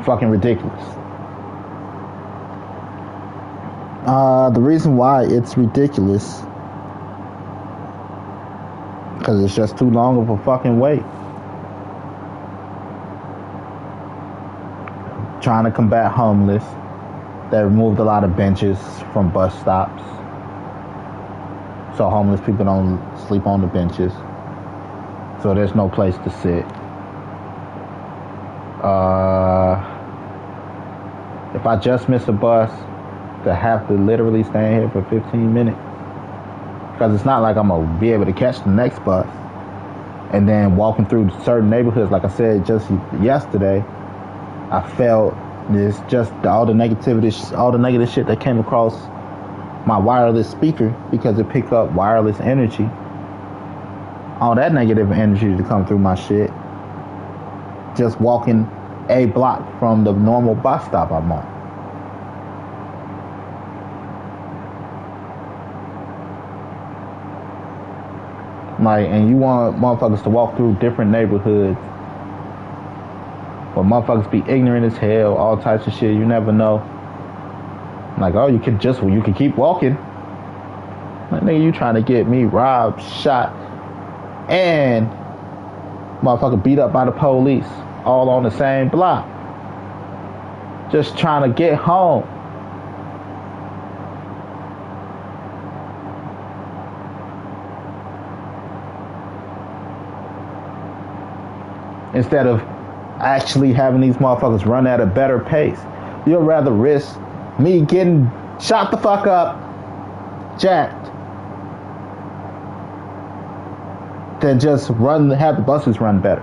Fucking ridiculous. The reason why it's ridiculous, because it's just too long of a fucking wait. Trying to combat homeless, they removed a lot of benches from bus stops, so homeless people don't sleep on the benches, so there's no place to sit. If I just miss a bus, to have to literally stand here for 15 minutes, because it's not like I'm gonna be able to catch the next bus. And then walking through certain neighborhoods, like I said just yesterday, I felt this, just all the negativity, all the negative shit that came across my wireless speaker, because it picked up wireless energy, all that negative energy to come through my shit, just walking a block from the normal bus stop I'm on. Like, and you want motherfuckers to walk through different neighborhoods where motherfuckers be ignorant as hell, all types of shit. You never know. Like, oh, you can keep walking. Like, nigga, you trying to get me robbed, shot, and motherfucker beat up by the police, all on the same block. Just trying to get home. Instead of actually having these motherfuckers run at a better pace. You'd rather risk me getting shot the fuck up, jacked, than just have the buses run better.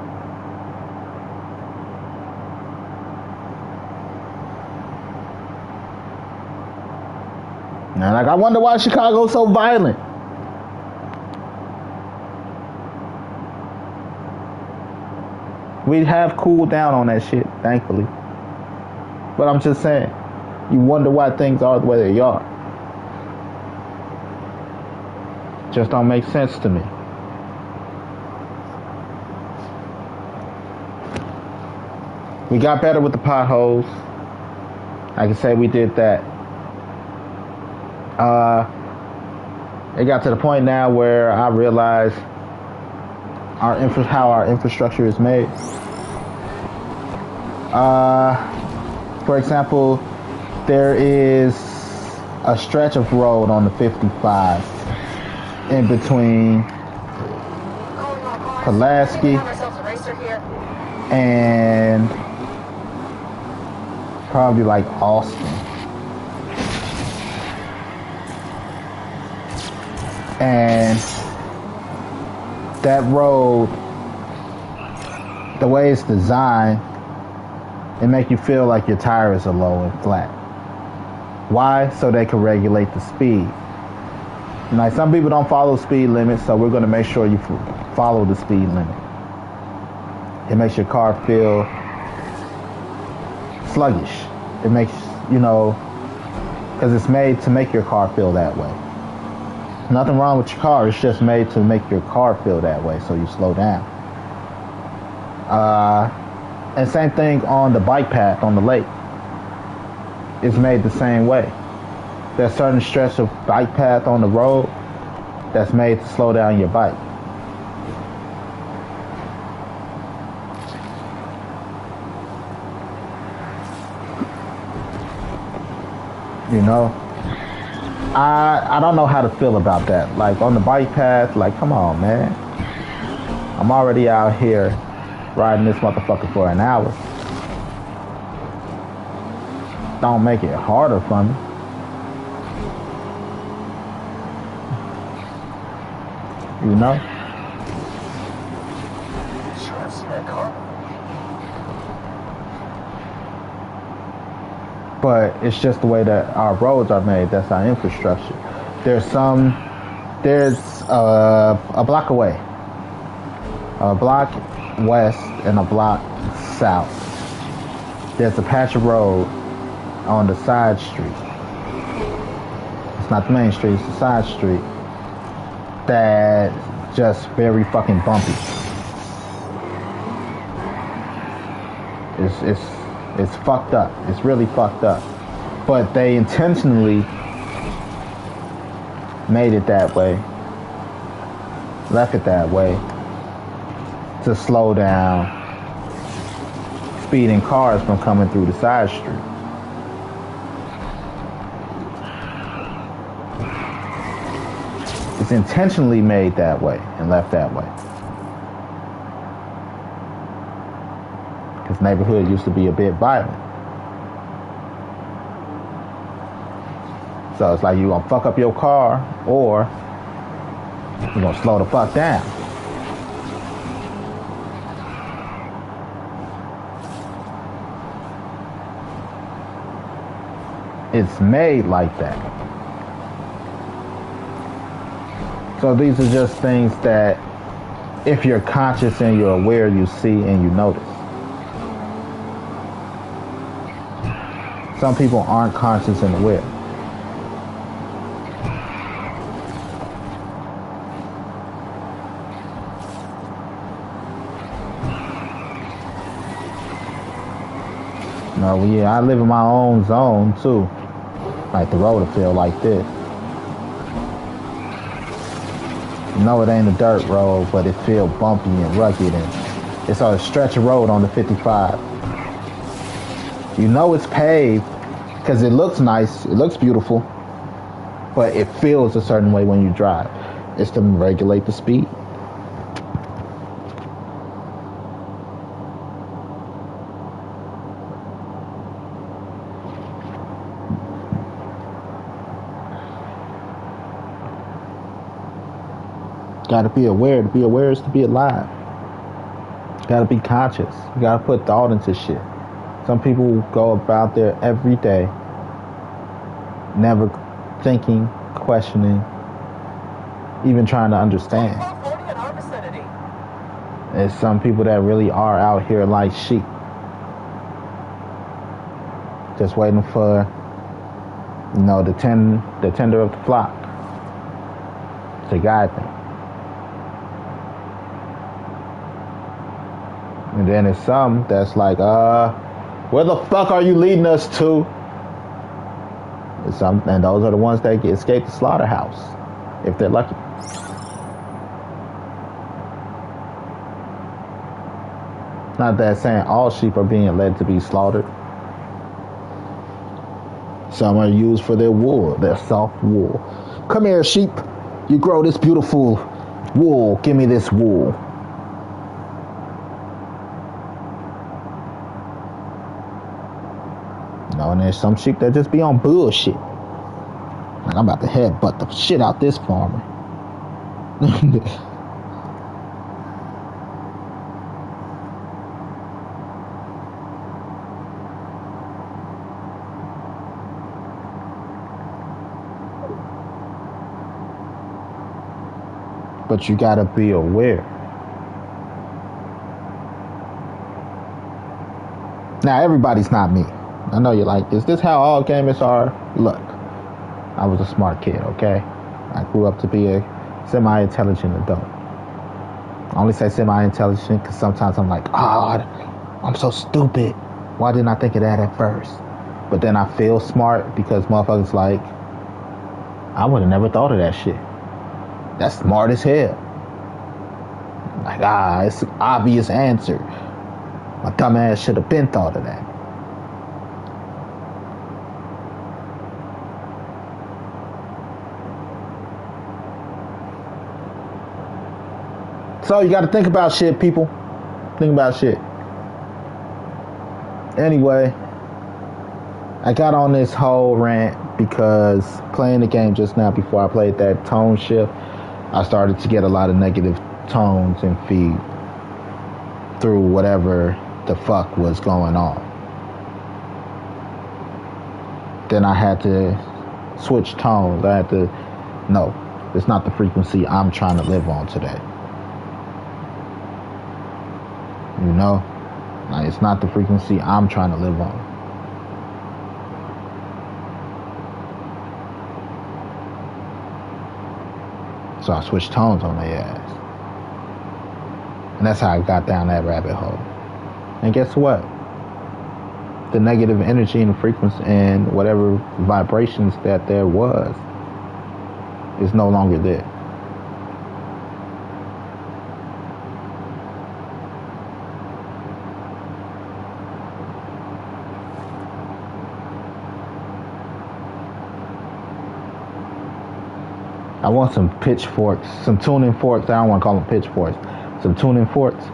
And like, I wonder why Chicago's so violent. We have cooled down on that shit, thankfully. But I'm just saying, you wonder why things are the way they are. Just don't make sense to me. We got better with the potholes. I can say we did that. It got to the point now where I realize how our infrastructure is made. For example, there is a stretch of road on the 55 in between Pulaski and probably like Austin. And that road, the way it's designed, it make you feel like your tires are low and flat. Why? So they can regulate the speed. Like, some people don't follow speed limits, so we're going to make sure you follow the speed limit. It makes your car feel sluggish. It makes, because it's made to make your car feel that way. Nothing wrong with your car. It's just made to make your car feel that way, so you slow down. And same thing on the bike path on the lake. It's made the same way. There's certain stretch of bike path on the road that's made to slow down your bike. I don't know how to feel about that. Like, on the bike path, like, come on, man. I'm already out here riding this motherfucker for an hour. Don't make it harder for me. But it's just the way that our roads are made. That's our infrastructure. There's a block away, a block west and a block south. There's a patch of road on the side street. It's not the main street, it's the side street. That's just very fucking bumpy. It's fucked up. It's really fucked up. But they intentionally made it that way, left it that way, to slow down speeding cars from coming through the side street. It's intentionally made that way and left that way. Because neighborhood used to be a bit violent. So it's like, you gonna fuck up your car, or you gonna slow the fuck down. It's made like that. So these are just things that, if you're conscious and you're aware, you see and you notice. Some people aren't conscious and aware. No, yeah, I live in my own zone too. Like the road will feel like this. No, it ain't a dirt road, but it feel bumpy and rugged, and it's a stretch of road on the 55. You know it's paved because it looks nice, it looks beautiful, but it feels a certain way when you drive. It's to regulate the speed. Got to be aware. To be aware is to be alive. Got to be conscious. You got to put thought into shit. Some people go about there every day, never thinking, questioning, even trying to understand. There's some people that really are out here like sheep, just waiting for, the tender of the flock to guide them. And then there's some that's like, where the fuck are you leading us to? And those are the ones that escape the slaughterhouse, if they're lucky. Not that saying all sheep are being led to be slaughtered. Some are used for their wool, their soft wool. Come here, sheep. You grow this beautiful wool. Give me this wool. And there's some sheep that just be on bullshit. Like, I'm about to headbutt the shit out this farmer. But you gotta be aware. Now, everybody's not me. I know you're like, is this how all gamers are? Look, I was a smart kid, okay? I grew up to be a semi-intelligent adult. I only say semi-intelligent because sometimes I'm like, I'm so stupid. Why didn't I think of that at first? But then I feel smart because motherfuckers like, I would have never thought of that shit. That's smart as hell. Like, it's an obvious answer. My dumb ass should have been thought of that. So you got to think about shit, people. Think about shit. Anyway, I got on this whole rant because playing the game just now before I played that tone shift, I started to get a lot of negative tones and feed through whatever the fuck was going on. Then I had to switch tones. I had to, no, it's not the frequency I'm trying to live on today. You know, like, it's not the frequency I'm trying to live on. So I switched tones on their ass. And that's how I got down that rabbit hole. And guess what? The negative energy and frequency and whatever vibrations that there was is no longer there. I want some pitchforks, some tuning forks. I don't want to call them pitchforks. Some tuning forks.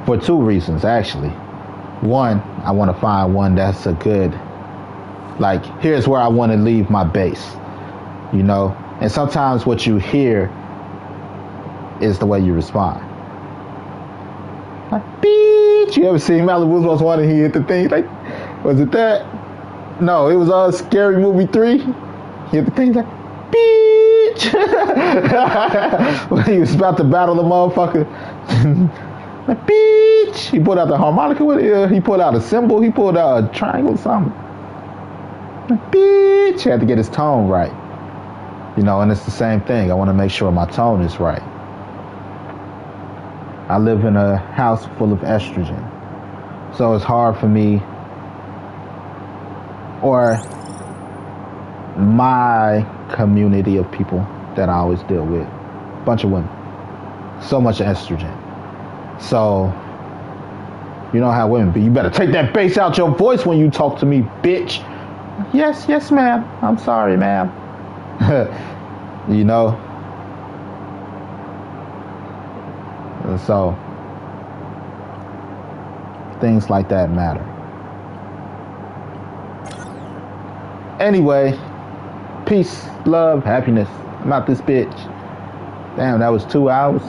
For two reasons, actually. One, I want to find one that's a good, like, here's where I want to leave my base, you know? And sometimes what you hear is the way you respond. Like, beach. You ever seen Malibu's Most Wanted? He hit the thing, like, was it that? No, it was Scary Movie 3. He hit the thing, like, beach. When he was about to battle the motherfucker. Like, beach. bitch. He pulled out the harmonica with it. He pulled out a cymbal. He pulled out a triangle, something. Bitch, had to get his tone right. You know, and it's the same thing. I want to make sure my tone is right. I live in a house full of estrogen. So it's hard for me, or my community of people that I always deal with. Bunch of women. So much estrogen. So, you know how women be. You better take that bass out your voice when you talk to me, bitch. Yes, yes, ma'am. I'm sorry, ma'am. You know? So, things like that matter. Anyway, peace, love, happiness. I'm out this bitch. Damn, that was 2 hours.